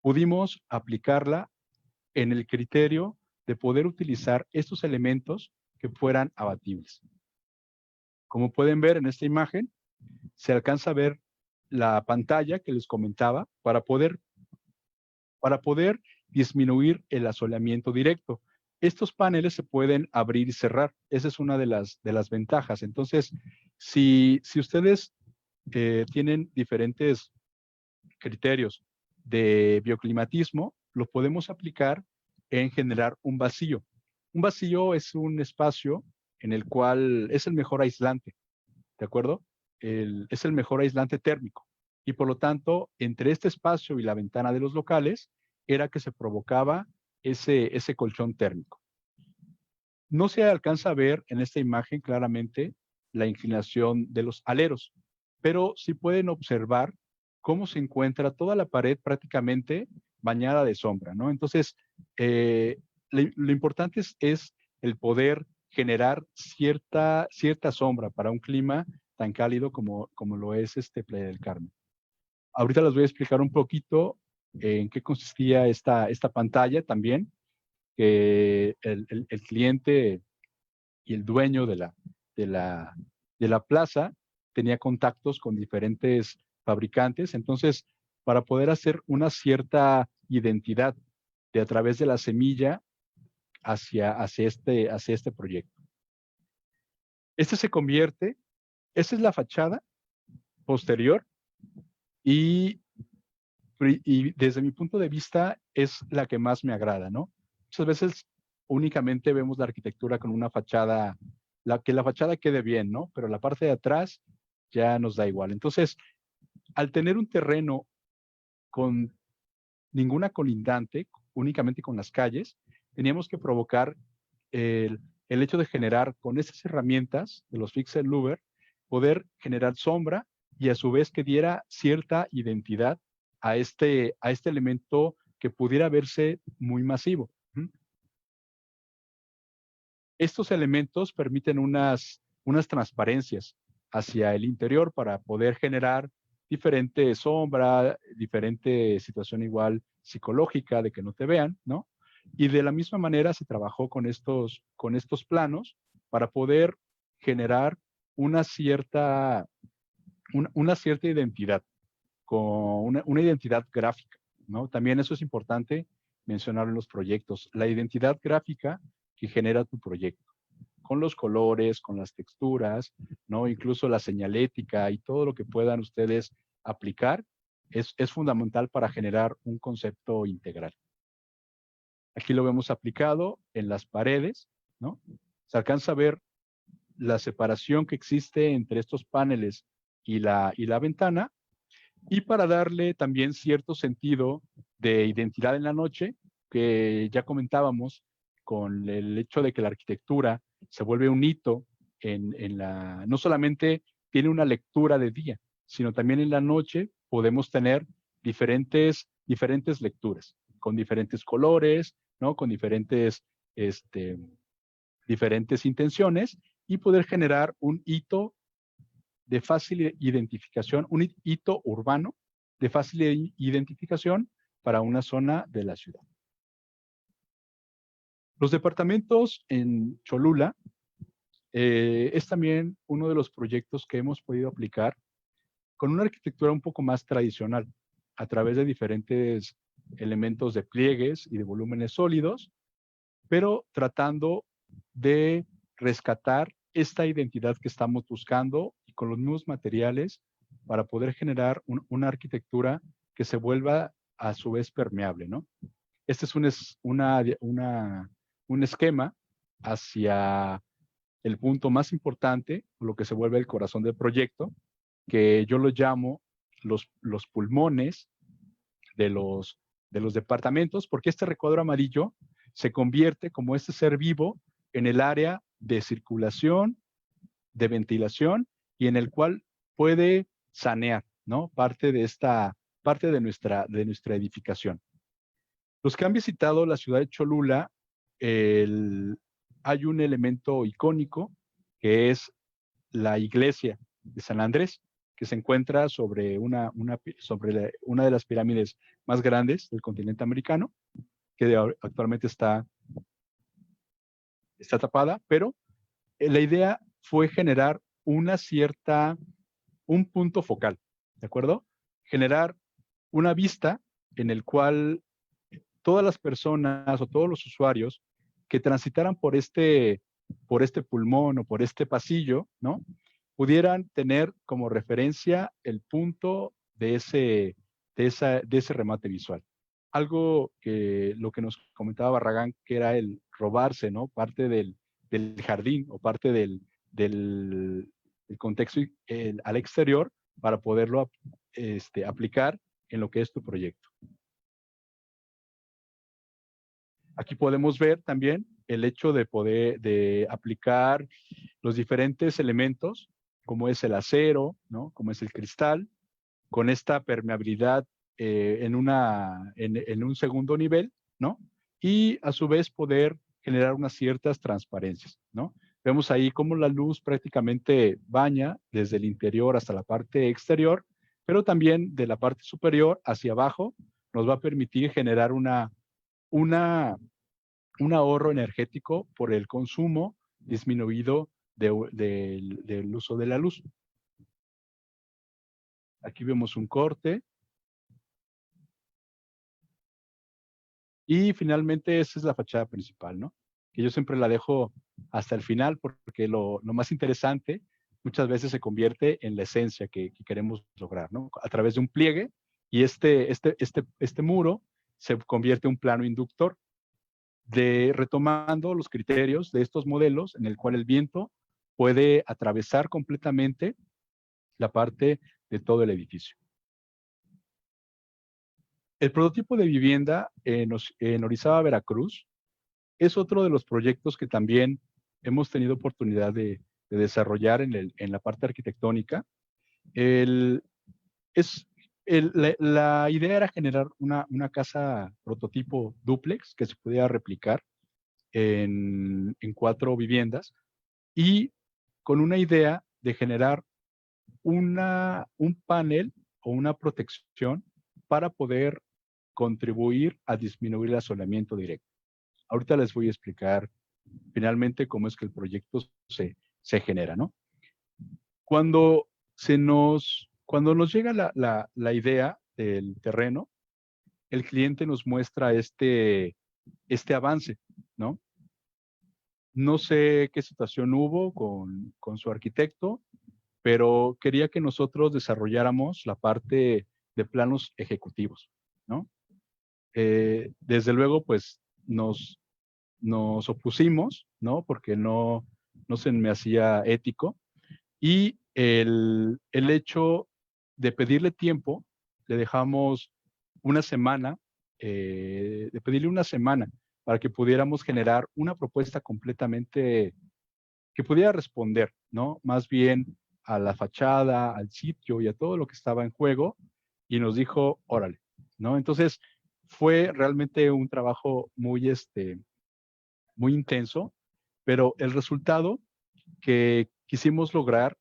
pudimos aplicarla en el criterio de poder utilizar estos elementos que fueran abatibles. Como pueden ver en esta imagen, se alcanza a ver la pantalla que les comentaba para poder disminuir el asoleamiento directo. Estos paneles se pueden abrir y cerrar. Esa es una de las ventajas. Entonces, si ustedes tienen diferentes criterios de bioclimatismo, lo podemos aplicar en generar un vacío. Un vacío es un espacio en el cual es el mejor aislante, ¿de acuerdo? Es el mejor aislante térmico. Y por lo tanto, entre este espacio y la ventana de los locales, era que se provocaba ese colchón térmico. No se alcanza a ver en esta imagen claramente la inclinación de los aleros, pero sí pueden observar cómo se encuentra toda la pared prácticamente bañada de sombra, ¿no? Entonces, lo importante es el poder generar cierta sombra para un clima tan cálido como lo es Playa del Carmen. Ahorita les voy a explicar un poquito en qué consistía esta pantalla también, que el cliente y el dueño de la plaza tenía contactos con diferentes fabricantes. Entonces, para poder hacer una cierta identidad a través de la semilla hacia este proyecto. Este se convierte, esta es la fachada posterior y desde mi punto de vista es la que más me agrada, ¿no? Muchas veces únicamente vemos la arquitectura con una fachada, que la fachada quede bien, ¿no? Pero la parte de atrás ya nos da igual. Entonces, al tener un terreno con ninguna colindante, únicamente con las calles, teníamos que provocar el hecho de generar con esas herramientas de los Fixer Luber, poder generar sombra y a su vez que diera cierta identidad a este elemento que pudiera verse muy masivo. Estos elementos permiten unas transparencias hacia el interior para poder generar diferente sombra, diferente situación igual psicológica de que no te vean, ¿no? Y de la misma manera se trabajó con estos planos para poder generar una cierta identidad, con una identidad gráfica, ¿no? También eso es importante mencionar en los proyectos, la identidad gráfica que genera tu proyecto, con los colores, con las texturas, ¿no? Incluso la señalética y todo lo que puedan ustedes aplicar es fundamental para generar un concepto integral. Aquí lo vemos aplicado en las paredes, ¿no? Se alcanza a ver la separación que existe entre estos paneles y la ventana, y para darle también cierto sentido de identidad en la noche, que ya comentábamos con el hecho de que la arquitectura se vuelve un hito no solamente tiene una lectura de día, sino también en la noche podemos tener diferentes lecturas, con diferentes colores, ¿no? Con diferentes intenciones y poder generar un hito de fácil identificación, un hito urbano de fácil identificación para una zona de la ciudad. Los departamentos en Cholula es también uno de los proyectos que hemos podido aplicar con una arquitectura un poco más tradicional, a través de diferentes elementos de pliegues y de volúmenes sólidos, pero tratando de rescatar esta identidad que estamos buscando y con los mismos materiales para poder generar una arquitectura que se vuelva a su vez permeable, ¿no? Este es un esquema hacia el punto más importante, lo que se vuelve el corazón del proyecto, que yo lo llamo los pulmones de los departamentos, porque este recuadro amarillo se convierte como este ser vivo en el área de circulación, de ventilación y en el cual puede sanear, ¿no? Parte de nuestra edificación. Los que han visitado la ciudad de Cholula, hay un elemento icónico que es la iglesia de San Andrés, que se encuentra sobre una de las pirámides más grandes del continente americano, que actualmente está tapada, pero la idea fue generar un punto focal, ¿de acuerdo? Generar una vista en el cual todas las personas o todos los usuarios que transitaran por este pulmón o por este pasillo, ¿no? Pudieran tener como referencia el punto de ese remate visual. Algo que lo que nos comentaba Barragán, que era el robarse, ¿no? Parte del jardín o parte del contexto al exterior para poderlo aplicar en lo que es tu proyecto. Aquí podemos ver también el hecho de aplicar los diferentes elementos, como es el acero, ¿no? Como es el cristal, con esta permeabilidad en un segundo nivel, ¿no? Y a su vez poder generar unas ciertas transparencias, ¿no? Vemos ahí cómo la luz prácticamente baña desde el interior hasta la parte exterior, pero también de la parte superior hacia abajo nos va a permitir generar un ahorro energético por el consumo disminuido del uso de la luz. Aquí vemos un corte. Y finalmente esa es la fachada principal, ¿no? Que yo siempre la dejo hasta el final porque lo más interesante muchas veces se convierte en la esencia que queremos lograr, ¿no? A través de un pliegue y este muro se convierte en un plano inductor retomando los criterios de estos modelos en el cual el viento puede atravesar completamente la parte de todo el edificio. El prototipo de vivienda en Orizaba, Veracruz, es otro de los proyectos que también hemos tenido oportunidad de desarrollar en la parte arquitectónica. La idea era generar una casa prototipo dúplex que se pudiera replicar en 4 viviendas y con una idea de generar un panel o una protección para poder contribuir a disminuir el asolamiento directo. Ahorita les voy a explicar finalmente cómo es que el proyecto se genera, ¿no? Cuando nos llega la idea del terreno, el cliente nos muestra este avance, ¿no? No sé qué situación hubo con su arquitecto, pero quería que nosotros desarrolláramos la parte de planos ejecutivos, ¿no? Desde luego, pues nos opusimos, ¿no? Porque no se me hacía ético. Y el hecho de pedirle tiempo, le dejamos una semana, de pedirle una semana para que pudiéramos generar una propuesta completamente que pudiera responder, ¿no? Más bien a la fachada, al sitio y a todo lo que estaba en juego, y nos dijo, órale, ¿no? Entonces, fue realmente un trabajo muy intenso, pero el resultado que quisimos lograr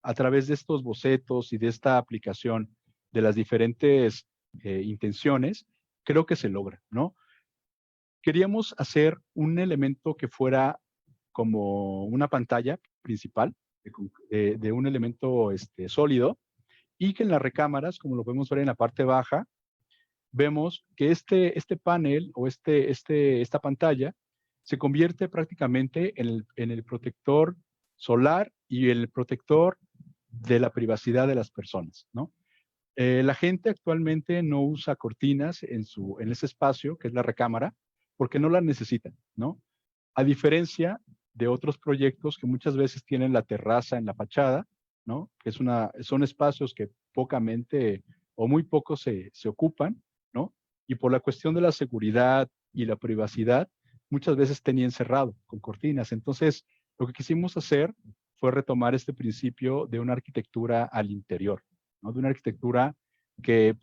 a través de estos bocetos y de esta aplicación de las diferentes intenciones, creo que se logra, ¿no? Queríamos hacer un elemento que fuera como una pantalla principal de un elemento sólido y que en las recámaras, como lo podemos ver en la parte baja, vemos que este panel o esta pantalla se convierte prácticamente en el protector solar y el protector de la privacidad de las personas, ¿no? La gente actualmente no usa cortinas en ese espacio, que es la recámara, porque no las necesitan, ¿no? A diferencia de otros proyectos que muchas veces tienen la terraza en la fachada, ¿no? Que son espacios que pocamente o muy poco se ocupan, ¿no? Y por la cuestión de la seguridad y la privacidad, muchas veces tenían cerrado con cortinas. Entonces, lo que quisimos hacer fue retomar este principio de una arquitectura al interior, ¿no? De una arquitectura que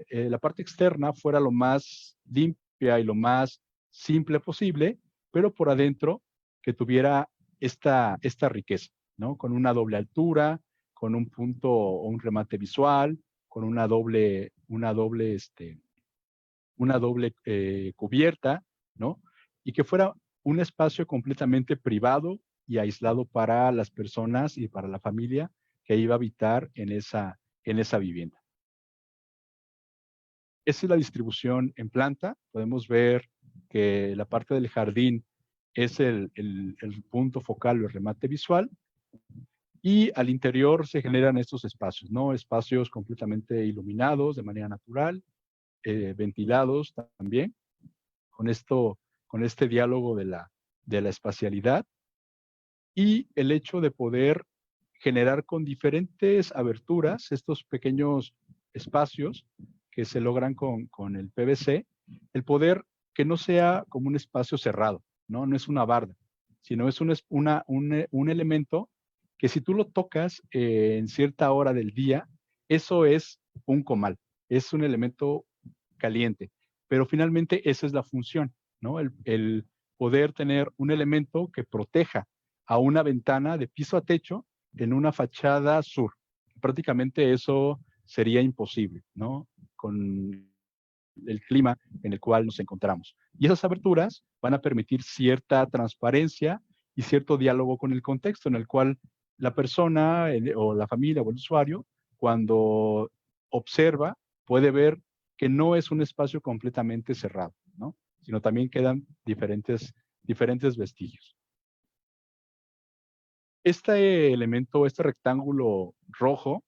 la parte externa fuera lo más limpia y lo más simple posible, pero por adentro que tuviera esta riqueza, ¿no? Con una doble altura, con un punto o un remate visual, con una doble cubierta, ¿no? Y que fuera un espacio completamente privado y aislado para las personas y para la familia que iba a habitar en esa vivienda. Esa es la distribución en planta. Podemos ver que la parte del jardín es el punto focal o el remate visual. Y al interior se generan estos espacios, ¿no? Espacios completamente iluminados de manera natural, ventilados también, con este diálogo de la espacialidad. Y el hecho de poder generar con diferentes aberturas estos pequeños espacios que se logran con el PVC, el poder que no sea como un espacio cerrado, ¿no? No es una barda, sino es un elemento que si tú lo tocas en cierta hora del día, Eso es un comal, es un elemento caliente, pero finalmente esa es la función, ¿no? El poder tener un elemento que proteja a una ventana de piso a techo en una fachada sur. Prácticamente eso sería imposible, ¿no? Con el clima en el cual nos encontramos. Y esas aberturas van a permitir cierta transparencia y cierto diálogo con el contexto en el cual la persona o la familia o el usuario, cuando observa, puede ver que no es un espacio completamente cerrado, ¿no? Sino también quedan diferentes vestigios. Este elemento, este rectángulo rojo,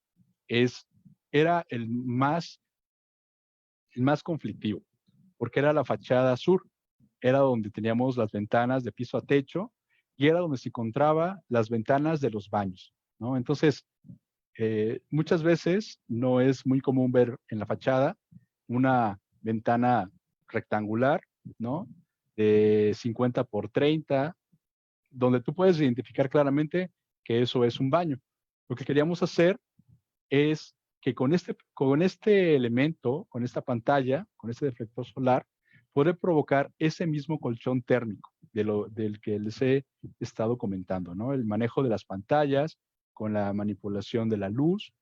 era el más conflictivo, porque era la fachada sur, era donde teníamos las ventanas de piso a techo y era donde se encontraba las ventanas de los baños, ¿no? Entonces, muchas veces no es muy común ver en la fachada una ventana rectangular, ¿no? De 50 por 30, donde tú puedes identificar claramente que eso es un baño. Lo que queríamos hacer es que con este elemento, con esta pantalla, con este deflector solar, puede provocar ese mismo colchón térmico del que les he estado comentando, ¿no? El manejo de las pantallas con la manipulación de la luz.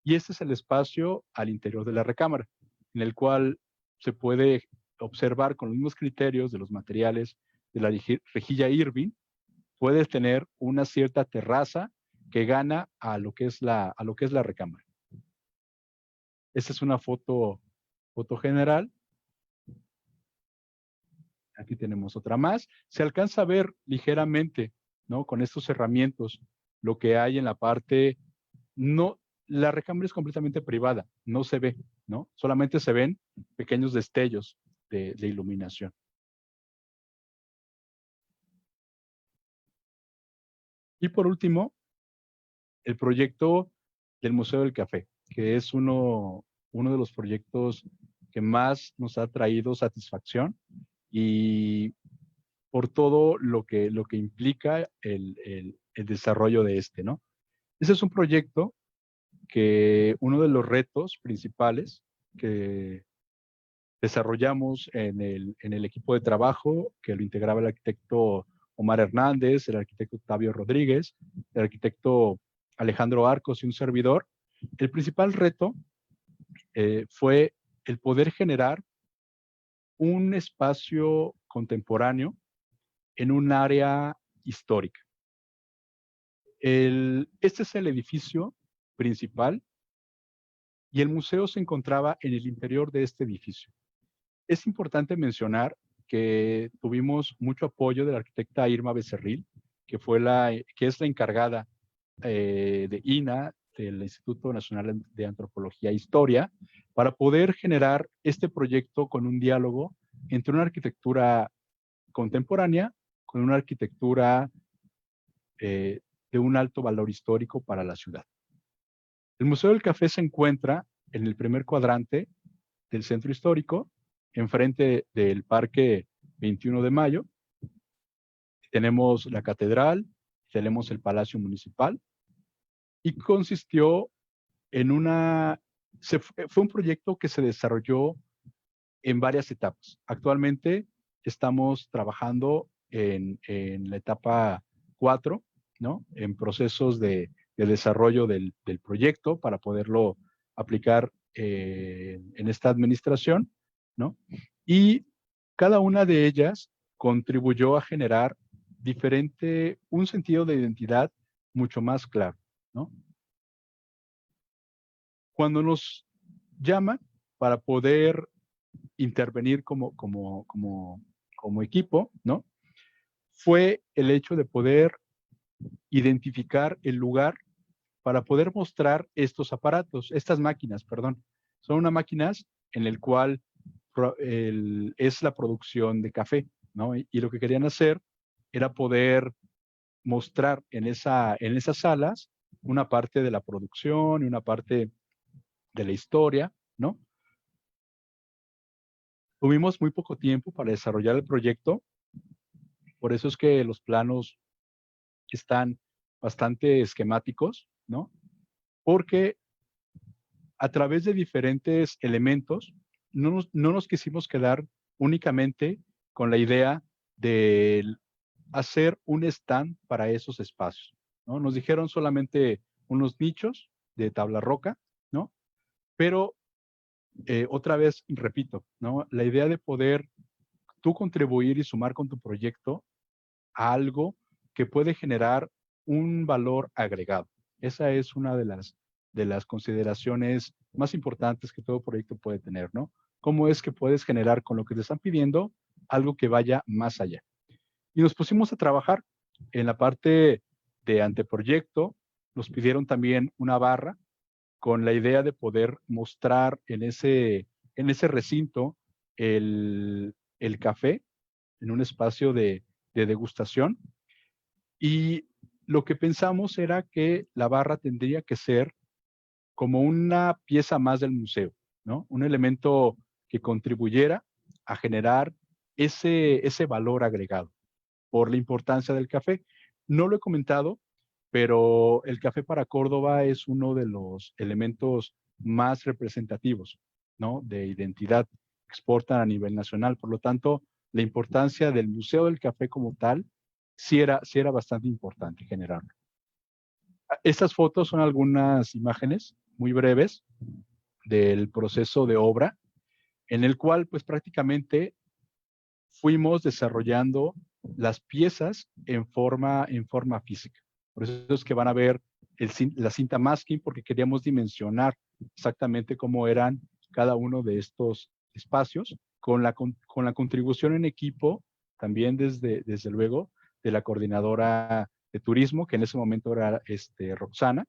Y este es el espacio al interior de la recámara, en el cual se puede observar con los mismos criterios de los materiales de la rejilla Irving, puedes tener una cierta terraza que gana a lo que es la recámara. Esta es una foto general. Aquí tenemos otra más. Se alcanza a ver ligeramente, ¿no? Con estos herramientas, lo que hay en la parte, no, la recámara es completamente privada, no se ve, ¿no? Solamente se ven pequeños destellos de iluminación. Y por último, el proyecto del Museo del Café, que es uno de los proyectos que más nos ha traído satisfacción y por todo lo que implica el desarrollo de este, ¿no? Ese es un proyecto que uno de los retos principales que desarrollamos en el equipo de trabajo, que lo integraba el arquitecto Omar Hernández, el arquitecto Octavio Rodríguez, el arquitecto Alejandro Arcos y un servidor, el principal reto fue el poder generar un espacio contemporáneo en un área histórica. Este es el edificio principal y el museo se encontraba en el interior de este edificio. Es importante mencionar que tuvimos mucho apoyo de la arquitecta Irma Becerril, que es la encargada de INAH, del Instituto Nacional de Antropología e Historia, para poder generar este proyecto con un diálogo entre una arquitectura contemporánea con una arquitectura de un alto valor histórico para la ciudad. El Museo del Café se encuentra en el primer cuadrante del centro histórico, enfrente del Parque 21 de Mayo. Tenemos la catedral, tenemos el Palacio Municipal y consistió en fue un proyecto que se desarrolló en varias etapas. Actualmente estamos trabajando en la etapa 4, ¿no? En procesos de desarrollo del proyecto para poderlo aplicar en esta administración, ¿no? Y cada una de ellas contribuyó a generar un sentido de identidad mucho más claro, ¿no? Cuando nos llaman para poder intervenir como equipo, ¿no? Fue el hecho de poder identificar el lugar para poder mostrar estos aparatos, estas máquinas, perdón. Son unas máquinas en el cual es la producción de café, ¿no? Y lo que querían hacer era poder mostrar en esas salas una parte de la producción y una parte de la historia, ¿no? Tuvimos muy poco tiempo para desarrollar el proyecto, por eso es que los planos están bastante esquemáticos, ¿no? Porque a través de diferentes elementos, no nos quisimos quedar únicamente con la idea de hacer un stand para esos espacios, ¿no? Nos dijeron solamente unos nichos de tabla roca, ¿no? Pero otra vez, repito, ¿no? La idea de poder tú contribuir y sumar con tu proyecto a algo que puede generar un valor agregado. Esa es una de las consideraciones más importantes que todo proyecto puede tener, ¿no? ¿Cómo es que puedes generar con lo que te están pidiendo algo que vaya más allá? Y nos pusimos a trabajar en la parte de anteproyecto. Nos pidieron también una barra con la idea de poder mostrar en ese recinto el café en un espacio de degustación. Y lo que pensamos era que la barra tendría que ser como una pieza más del museo, ¿no? Un elemento que contribuyera a generar ese valor agregado por la importancia del café. No lo he comentado, pero el café para Córdoba es uno de los elementos más representativos, ¿no? De identidad que exportan a nivel nacional. Por lo tanto, la importancia del Museo del Café como tal, sí era bastante importante generarlo. Estas fotos son algunas imágenes muy breves del proceso de obra, en el cual pues prácticamente fuimos desarrollando las piezas en forma física. Por eso es que van a ver la cinta masking, porque queríamos dimensionar exactamente cómo eran cada uno de estos espacios, con la contribución en equipo, también desde luego, de la coordinadora de turismo, que en ese momento era Roxana,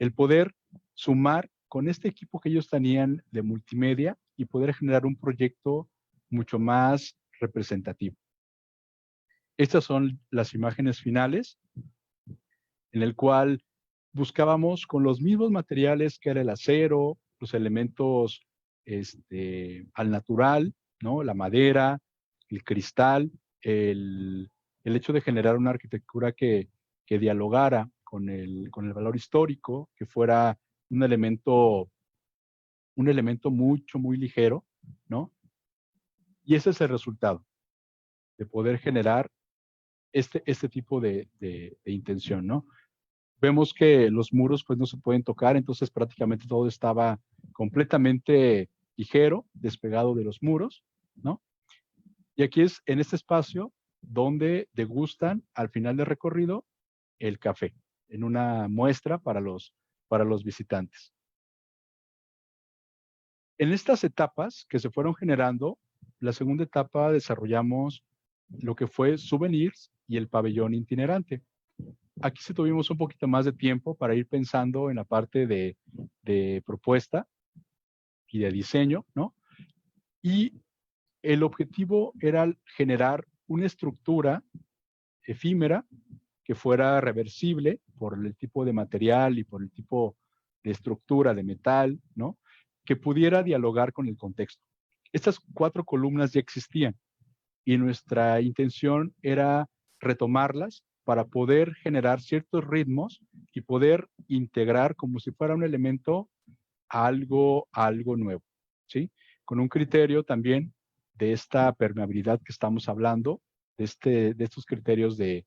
el poder sumar con este equipo que ellos tenían de multimedia y poder generar un proyecto mucho más representativo. Estas son las imágenes finales, en el cual buscábamos con los mismos materiales que era el acero, los elementos al natural, ¿no? La madera, el cristal, el hecho de generar una arquitectura que dialogara con el valor histórico, que fuera un elemento mucho, muy ligero, ¿no? Y ese es el resultado, de poder generar este tipo de intención, ¿no? Vemos que los muros pues no se pueden tocar, entonces prácticamente todo estaba completamente ligero, despegado de los muros, ¿no? Y aquí es en este espacio donde degustan al final del recorrido el café, en una muestra para los visitantes. En estas etapas que se fueron generando, la segunda etapa desarrollamos lo que fue souvenirs y el pabellón itinerante. Aquí sí tuvimos un poquito más de tiempo para ir pensando en la parte de propuesta y de diseño, ¿no? Y el objetivo era generar una estructura efímera que fuera reversible por el tipo de material y por el tipo de estructura de metal, ¿no? Que pudiera dialogar con el contexto. Estas 4 columnas ya existían y nuestra intención era retomarlas para poder generar ciertos ritmos y poder integrar como si fuera un elemento a algo nuevo, ¿sí? Con un criterio también de esta permeabilidad que estamos hablando, de estos criterios de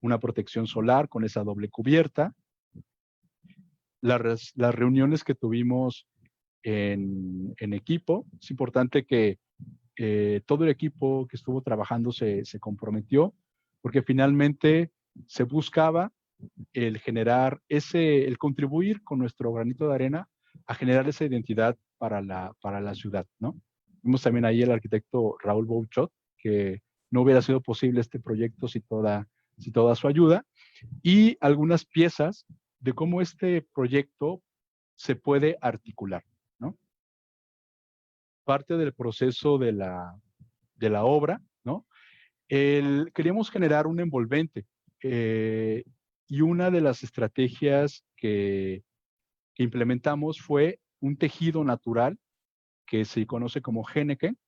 una protección solar con esa doble cubierta. Las reuniones que tuvimos en equipo, es importante que todo el equipo que estuvo trabajando se comprometió, porque finalmente se buscaba el generar el contribuir con nuestro granito de arena a generar esa identidad para la ciudad, ¿no? Vimos también ahí el arquitecto Raúl Bouchot, que no hubiera sido posible este proyecto sin toda su ayuda, y algunas piezas de cómo este proyecto se puede articular, ¿no? Parte del proceso de la obra, ¿no? Queríamos generar un envolvente y una de las estrategias que implementamos fue un tejido natural que se conoce como Henneken,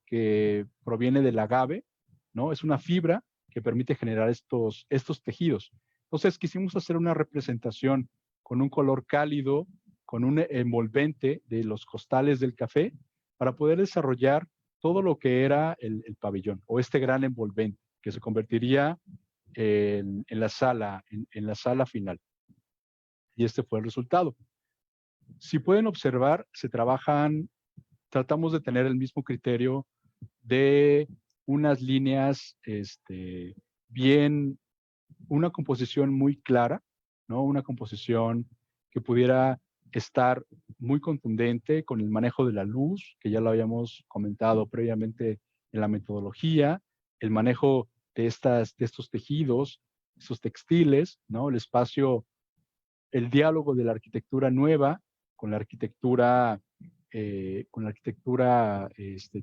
que proviene del agave, ¿no? Es una fibra que permite generar estos tejidos. Entonces quisimos hacer una representación con un color cálido, con un envolvente de los costales del café para poder desarrollar todo lo que era el pabellón o este gran envolvente que se convertiría en la sala, en la sala final. Y este fue el resultado. Si pueden observar, tratamos de tener el mismo criterio de unas líneas, una composición muy clara, ¿no? Una composición que pudiera estar muy contundente con el manejo de la luz, que ya lo habíamos comentado previamente en la metodología, el manejo de estos tejidos, estos textiles, ¿no? El espacio, el diálogo de la arquitectura nueva con la arquitectura,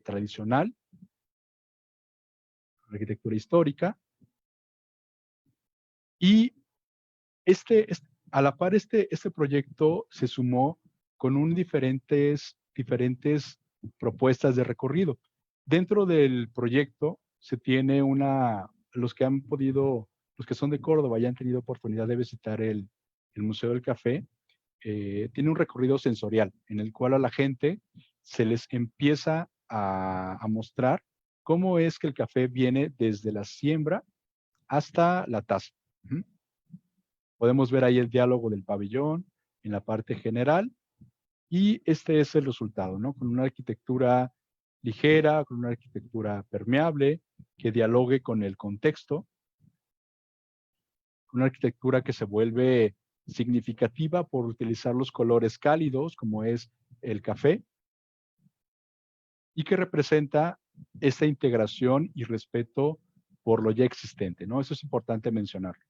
tradicional, la arquitectura histórica. Y a la par, este proyecto se sumó con diferentes propuestas de recorrido. Dentro del proyecto se tiene los que son de Córdoba y han tenido oportunidad de visitar el Museo del Café, tiene un recorrido sensorial en el cual a la gente se les empieza a mostrar cómo es que el café viene desde la siembra hasta la taza. Podemos ver ahí el diálogo del pabellón en la parte general y este es el resultado, ¿no? Con una arquitectura ligera, con una arquitectura permeable, que dialogue con el contexto, una arquitectura que se vuelve significativa por utilizar los colores cálidos, como es el café, y que representa esta integración y respeto por lo ya existente, ¿no? Eso es importante mencionarlo.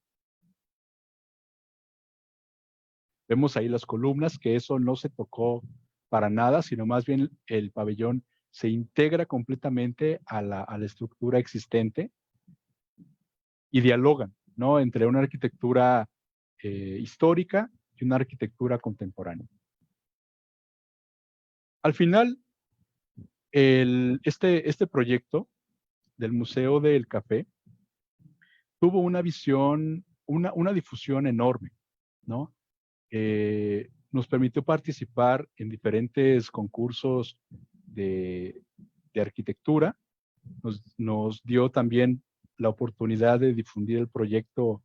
Vemos ahí las columnas, que eso no se tocó para nada, sino más bien el pabellón se integra completamente a la estructura existente y dialogan, ¿no? Entre una arquitectura histórica y una arquitectura contemporánea. Al final, este proyecto del Museo del Café tuvo una visión, una difusión enorme, ¿no? Nos permitió participar en diferentes concursos de arquitectura, nos dio también la oportunidad de difundir el proyecto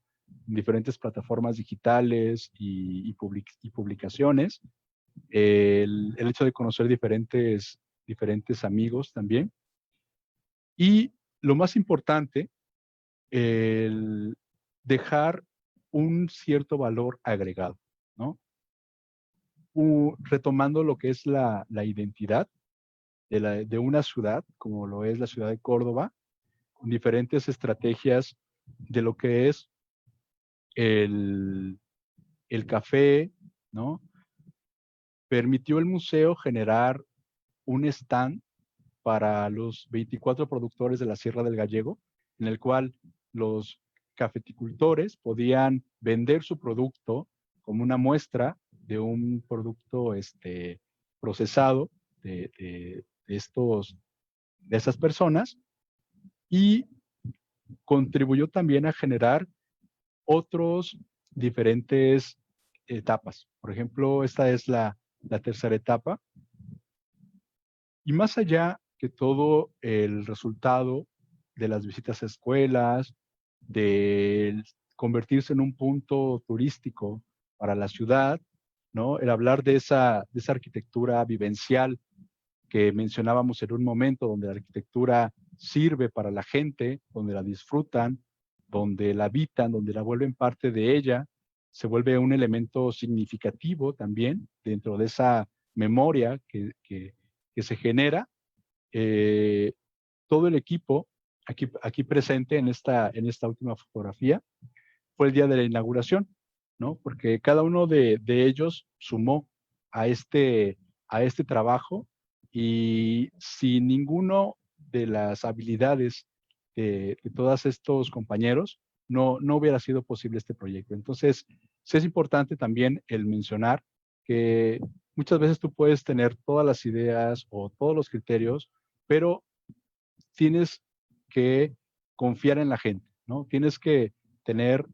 en diferentes plataformas digitales y publicaciones, el hecho de conocer diferentes amigos también, y lo más importante, el dejar un cierto valor agregado, ¿no? Retomando lo que es la identidad de una ciudad, como lo es la ciudad de Córdoba, con diferentes estrategias de lo que es el café, ¿no? Permitió el museo generar un stand para los 24 productores de la Sierra del Gallego, en el cual los cafeticultores podían vender su producto como una muestra de un producto procesado de esas personas, y contribuyó también a generar otros diferentes etapas. Por ejemplo, esta es la tercera etapa, y más allá que todo el resultado de las visitas a escuelas, de convertirse en un punto turístico para la ciudad, ¿no? El hablar de esa arquitectura vivencial que mencionábamos en un momento, donde la arquitectura sirve para la gente, donde la disfrutan, donde la habitan, donde la vuelven parte de ella, se vuelve un elemento significativo también dentro de esa memoria que se genera. Todo el equipo aquí presente en esta última fotografía fue el día de la inauguración, ¿no? Porque cada uno de ellos sumó a este trabajo, y sin ninguno de las habilidades de todos estos compañeros, no hubiera sido posible este proyecto. Entonces, sí es importante también el mencionar que muchas veces tú puedes tener todas las ideas o todos los criterios, pero tienes que confiar en la gente, ¿no? Tienes que tener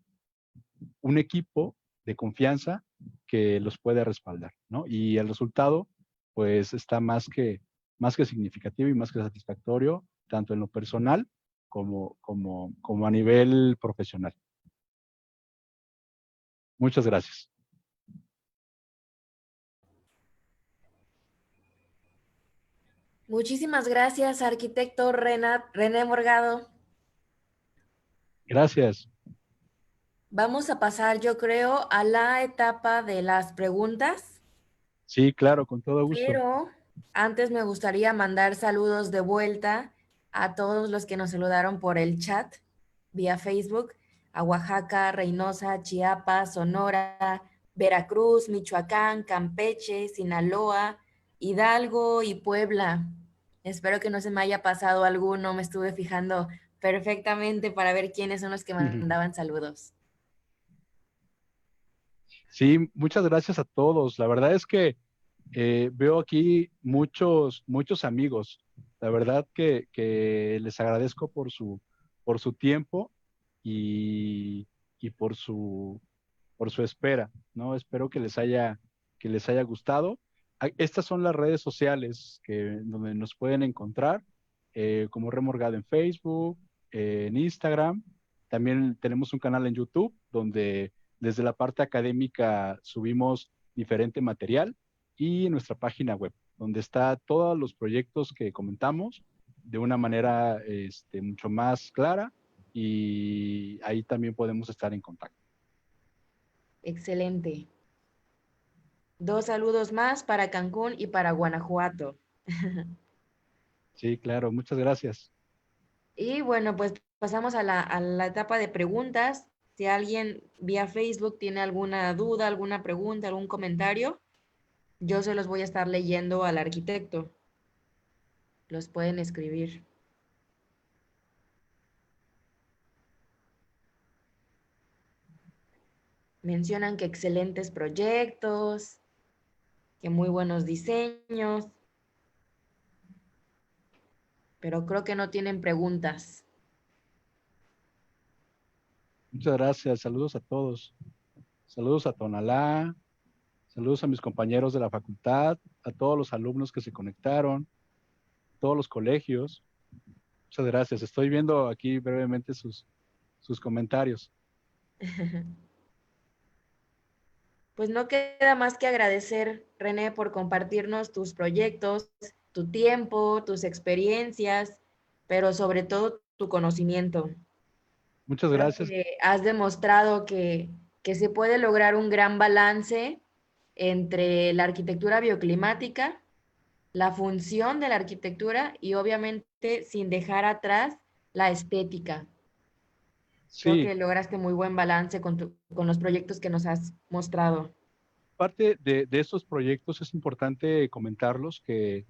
un equipo de confianza que los puede respaldar, ¿no? Y el resultado, pues, está más que significativo y más que satisfactorio, tanto en lo personal como a nivel profesional. Muchas gracias. Muchísimas gracias, arquitecto René Morgado. Gracias. Vamos a pasar, yo creo, a la etapa de las preguntas, Sí, claro, con todo gusto. pero antes me gustaría mandar saludos de vuelta a todos los que nos saludaron por el chat vía Facebook, a Oaxaca, Reynosa, Chiapas, Sonora, Veracruz, Michoacán, Campeche, Sinaloa, Hidalgo y Puebla. Espero que no se me haya pasado alguno, me estuve fijando perfectamente para ver quiénes son los que mandaban saludos. Sí, muchas gracias a todos. La verdad es que veo aquí muchos amigos. La verdad que les agradezco por su tiempo y, y por su espera, ¿no? Espero que les haya gustado. Estas son las redes sociales donde nos pueden encontrar, como Remorgado en Facebook, en Instagram. También tenemos un canal en YouTube donde desde la parte académica subimos diferente material y nuestra página web, donde está todos los proyectos que comentamos de una manera mucho más clara y ahí también podemos estar en contacto. Excelente. 2 saludos más para Cancún y para Guanajuato. Sí, claro, muchas gracias. Y bueno, pues pasamos a la etapa de preguntas. Si alguien vía Facebook tiene alguna duda, alguna pregunta, algún comentario, yo se los voy a estar leyendo al arquitecto. Los pueden escribir. Mencionan que excelentes proyectos, que muy buenos diseños, pero creo que no tienen preguntas. Muchas gracias. Saludos a todos. Saludos a Tonalá, saludos a mis compañeros de la facultad, a todos los alumnos que se conectaron, todos los colegios. Muchas gracias. Estoy viendo aquí brevemente sus comentarios. Pues no queda más que agradecer, René, por compartirnos tus proyectos, tu tiempo, tus experiencias, pero sobre todo tu conocimiento. Muchas Creo gracias. que has demostrado que se puede lograr un gran balance entre la arquitectura bioclimática, la función de la arquitectura y obviamente sin dejar atrás la estética. Creo Sí, que lograste muy buen balance con los proyectos que nos has mostrado. parte de estos proyectos es importante comentarlos que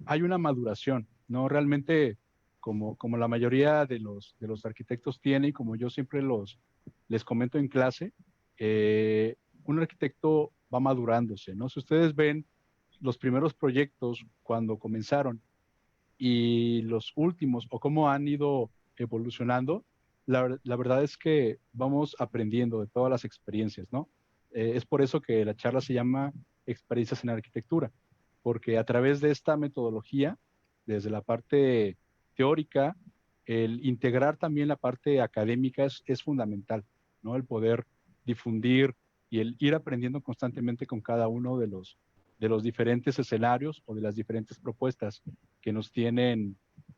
hay una maduración, ¿no? Realmente, como la mayoría de los arquitectos tiene y como yo siempre les comento en clase, un arquitecto va madurándose, ¿no? Si ustedes ven los primeros proyectos cuando comenzaron y los últimos o cómo han ido evolucionando, la verdad es que vamos aprendiendo de todas las experiencias, ¿no? Es por eso que la charla se llama Experiencias en Arquitectura, porque a través de esta metodología, desde la parte teórica, el integrar también la parte académica es fundamental, ¿no? El poder difundir y el ir aprendiendo constantemente con cada uno de los diferentes escenarios o de las diferentes propuestas que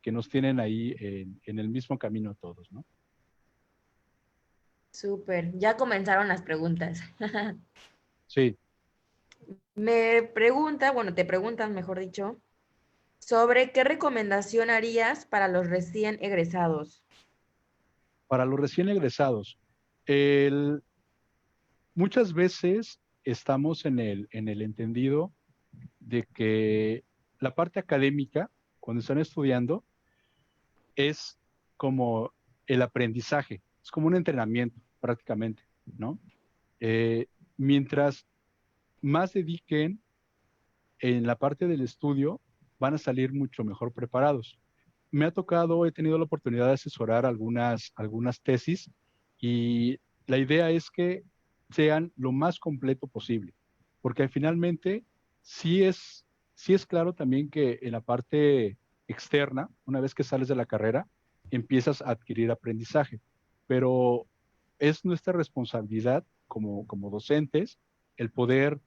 que nos tienen ahí en el mismo camino a todos, ¿no? Súper, ya comenzaron las preguntas. Sí, Me pregunta, bueno, te preguntan, mejor dicho, sobre qué recomendación harías para los recién egresados. para los recién egresados, el, muchas veces estamos en el entendido de que la parte académica, cuando están estudiando, es como el aprendizaje, es como un entrenamiento prácticamente, ¿no? Eh, mientras más dediquen en la parte del estudio, van a salir mucho mejor preparados. Me ha tocado, he tenido la oportunidad de asesorar algunas tesis y la idea es que sean lo más completo posible, porque finalmente sí es, sí es claro también que en la parte externa, una vez que sales de la carrera, empiezas a adquirir aprendizaje, pero es nuestra responsabilidad como docentes el poder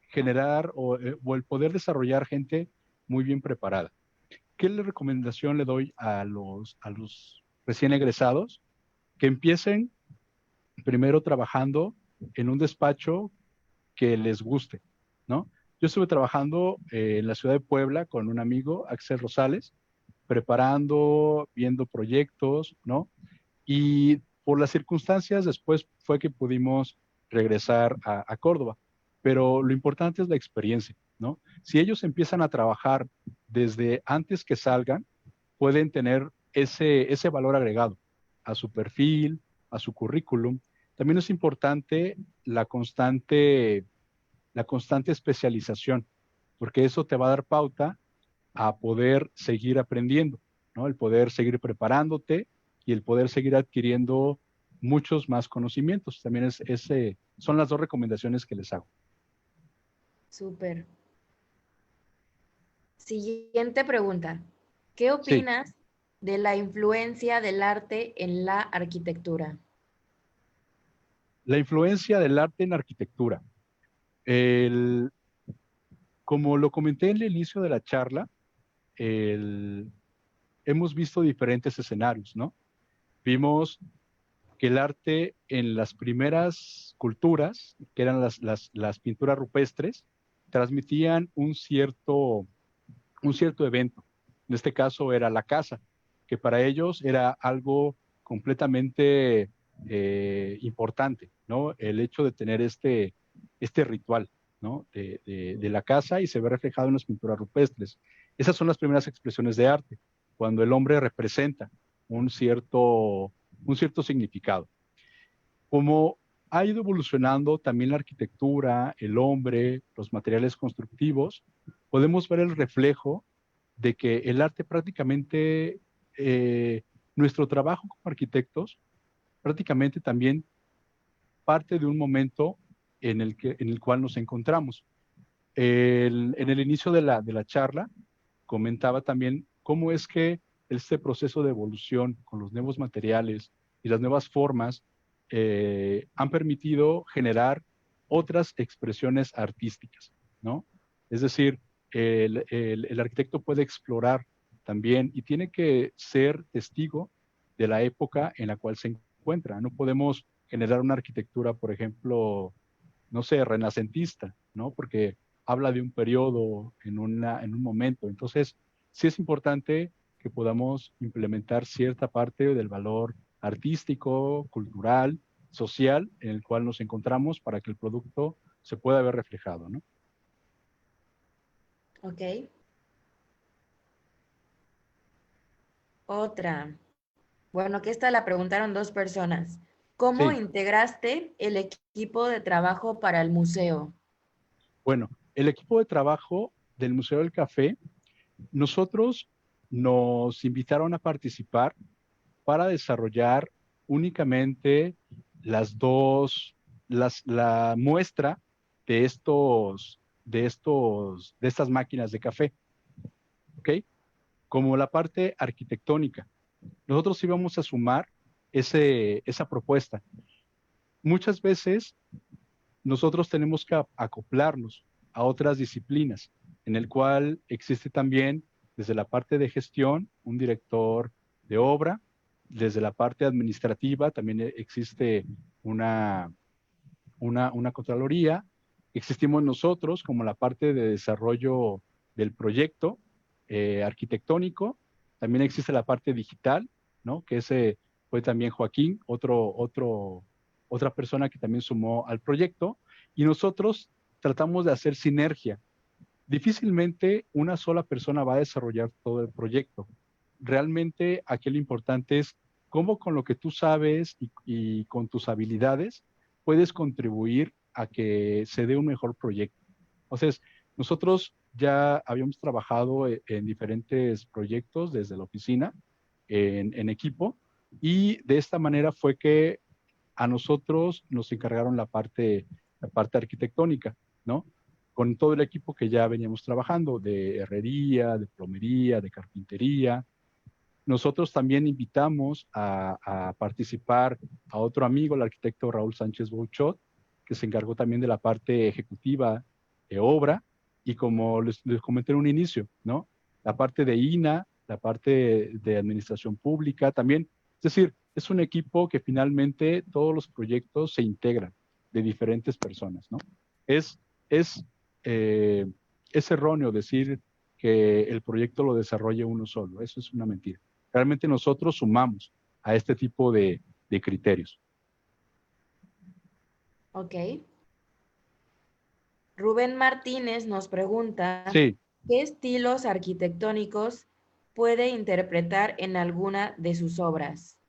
generar o el poder desarrollar gente muy bien preparada. ¿Qué recomendación le doy a los recién egresados? Que empiecen primero trabajando en un despacho que les guste, ¿no? Yo estuve trabajando en la ciudad de Puebla con un amigo, Axel Rosales, preparando, viendo proyectos, ¿no? Y por las circunstancias después fue que pudimos regresar a Córdoba. Pero lo importante es la experiencia, ¿no? Si ellos empiezan a trabajar desde antes que salgan, pueden tener ese valor agregado a su perfil, a su currículum. También es importante la constante, la constante especialización, porque eso te va a dar pauta a poder seguir aprendiendo, ¿no? El poder seguir preparándote y el poder seguir adquiriendo muchos más conocimientos. También son las dos recomendaciones que les hago. Súper. Siguiente pregunta. ¿Qué Sí, opinas de la influencia del arte en la arquitectura? la influencia del arte en arquitectura. El, como lo comenté en el inicio de la charla, el, hemos visto diferentes escenarios, ¿no? Vimos que el arte en las primeras culturas, que eran las pinturas rupestres, transmitían un cierto evento. En este caso era la caza, que para ellos era algo completamente importante, ¿no? El hecho de tener este ritual, ¿no? De la caza y se ve reflejado en las pinturas rupestres. Esas son las primeras expresiones de arte, cuando el hombre representa un cierto, un cierto significado. Como ha ido evolucionando también la arquitectura, el hombre, los materiales constructivos, podemos ver el reflejo de que el arte prácticamente, nuestro trabajo como arquitectos, prácticamente también parte de un momento en el cual nos encontramos. En el inicio de la charla comentaba también cómo es que este proceso de evolución con los nuevos materiales y las nuevas formas han permitido generar otras expresiones artísticas, ¿no? Es decir, el arquitecto puede explorar también y tiene que ser testigo de la época en la cual se encuentra. No podemos generar una arquitectura, por ejemplo, no sé, renacentista, ¿no? Porque habla de un periodo en un momento. Entonces, sí es importante que podamos implementar cierta parte del valor artístico, cultural, social en el cual nos encontramos para que el producto se pueda ver reflejado, ¿no? Ok. Otra. Bueno, que esta la preguntaron dos personas. ¿Cómo Sí, integraste el equipo de trabajo para el museo? bueno, el equipo de trabajo del Museo del Café, nosotros nos invitaron a participar para desarrollar únicamente la muestra de estas máquinas de café, ¿ok? Como la parte arquitectónica. Nosotros íbamos a sumar esa propuesta. Muchas veces nosotros tenemos que acoplarnos a otras disciplinas, en el cual existe también desde la parte de gestión un director de obra, desde la parte administrativa también existe una, una contraloría, existimos nosotros como la parte de desarrollo del proyecto arquitectónico, también existe la parte digital, ¿no? Que ese fue también Joaquín, otra persona que también sumó al proyecto, y nosotros tratamos de hacer sinergia. Difícilmente una sola persona va a desarrollar todo el proyecto. Realmente aquí lo importante es cómo con lo que tú sabes y con tus habilidades puedes contribuir a que se dé un mejor proyecto. Entonces, nosotros ya habíamos trabajado en diferentes proyectos desde la oficina, en equipo, y de esta manera fue que a nosotros nos encargaron la parte arquitectónica, ¿no? Con todo el equipo que ya veníamos trabajando, de herrería, de plomería, de carpintería. Nosotros también invitamos a participar a otro amigo, el arquitecto Raúl Sánchez Bouchot, que se encargó también de la parte ejecutiva de obra, y como les comenté en un inicio, ¿no? La parte de INA, la parte de administración pública también. Es decir, es un equipo que finalmente todos los proyectos se integran de diferentes personas, ¿no? Es, es, eh, es erróneo decir que el proyecto lo desarrolle uno solo. Eso es una mentira. Realmente nosotros sumamos a este tipo de criterios. Ok. Rubén Martínez nos pregunta, Sí, ¿qué estilos arquitectónicos puede interpretar en alguna de sus obras?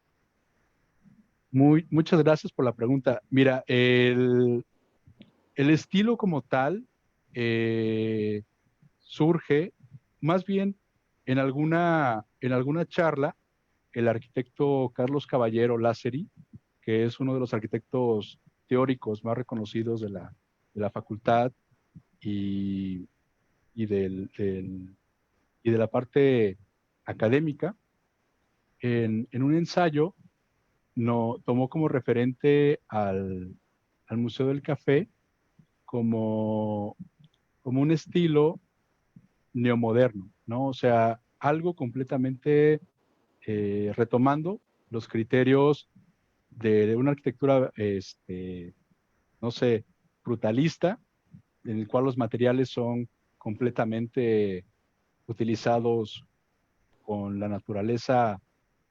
muchas gracias por la pregunta. Mira, el estilo como tal surge más bien en alguna charla, el arquitecto Carlos Caballero Lázari, que es uno de los arquitectos teóricos más reconocidos de la facultad y, y y de la parte académica, en un ensayo no, tomó como referente al Museo del Café como, como un estilo neomoderno, ¿no? O sea, algo completamente retomando los criterios de una arquitectura, no sé, brutalista, en el cual los materiales son completamente utilizados con la naturaleza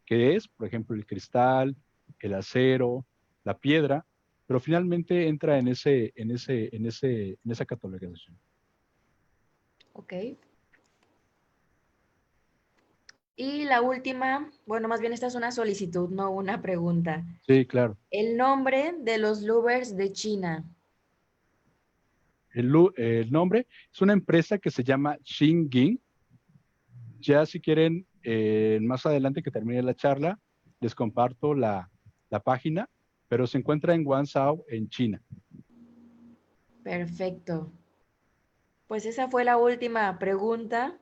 que es, por ejemplo, el cristal, el acero, la piedra, pero finalmente entra en esa catalogización. Ok. Y la última, bueno, más bien esta es una solicitud, no una pregunta. Sí, claro. El nombre de los Louvers de China. El nombre es una empresa que se llama Xingyin. Ya si quieren, más adelante que termine la charla, les comparto la página, pero se encuentra en Guangzhou, en China. Perfecto. Pues esa fue la última pregunta.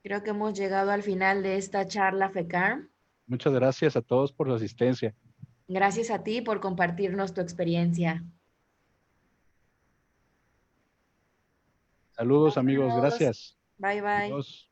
Creo que hemos llegado al final de esta charla FECAR. Muchas gracias a todos por su asistencia. Gracias a ti por compartirnos tu experiencia. Saludos Nos amigos, vemos. gracias. Bye bye. Adiós.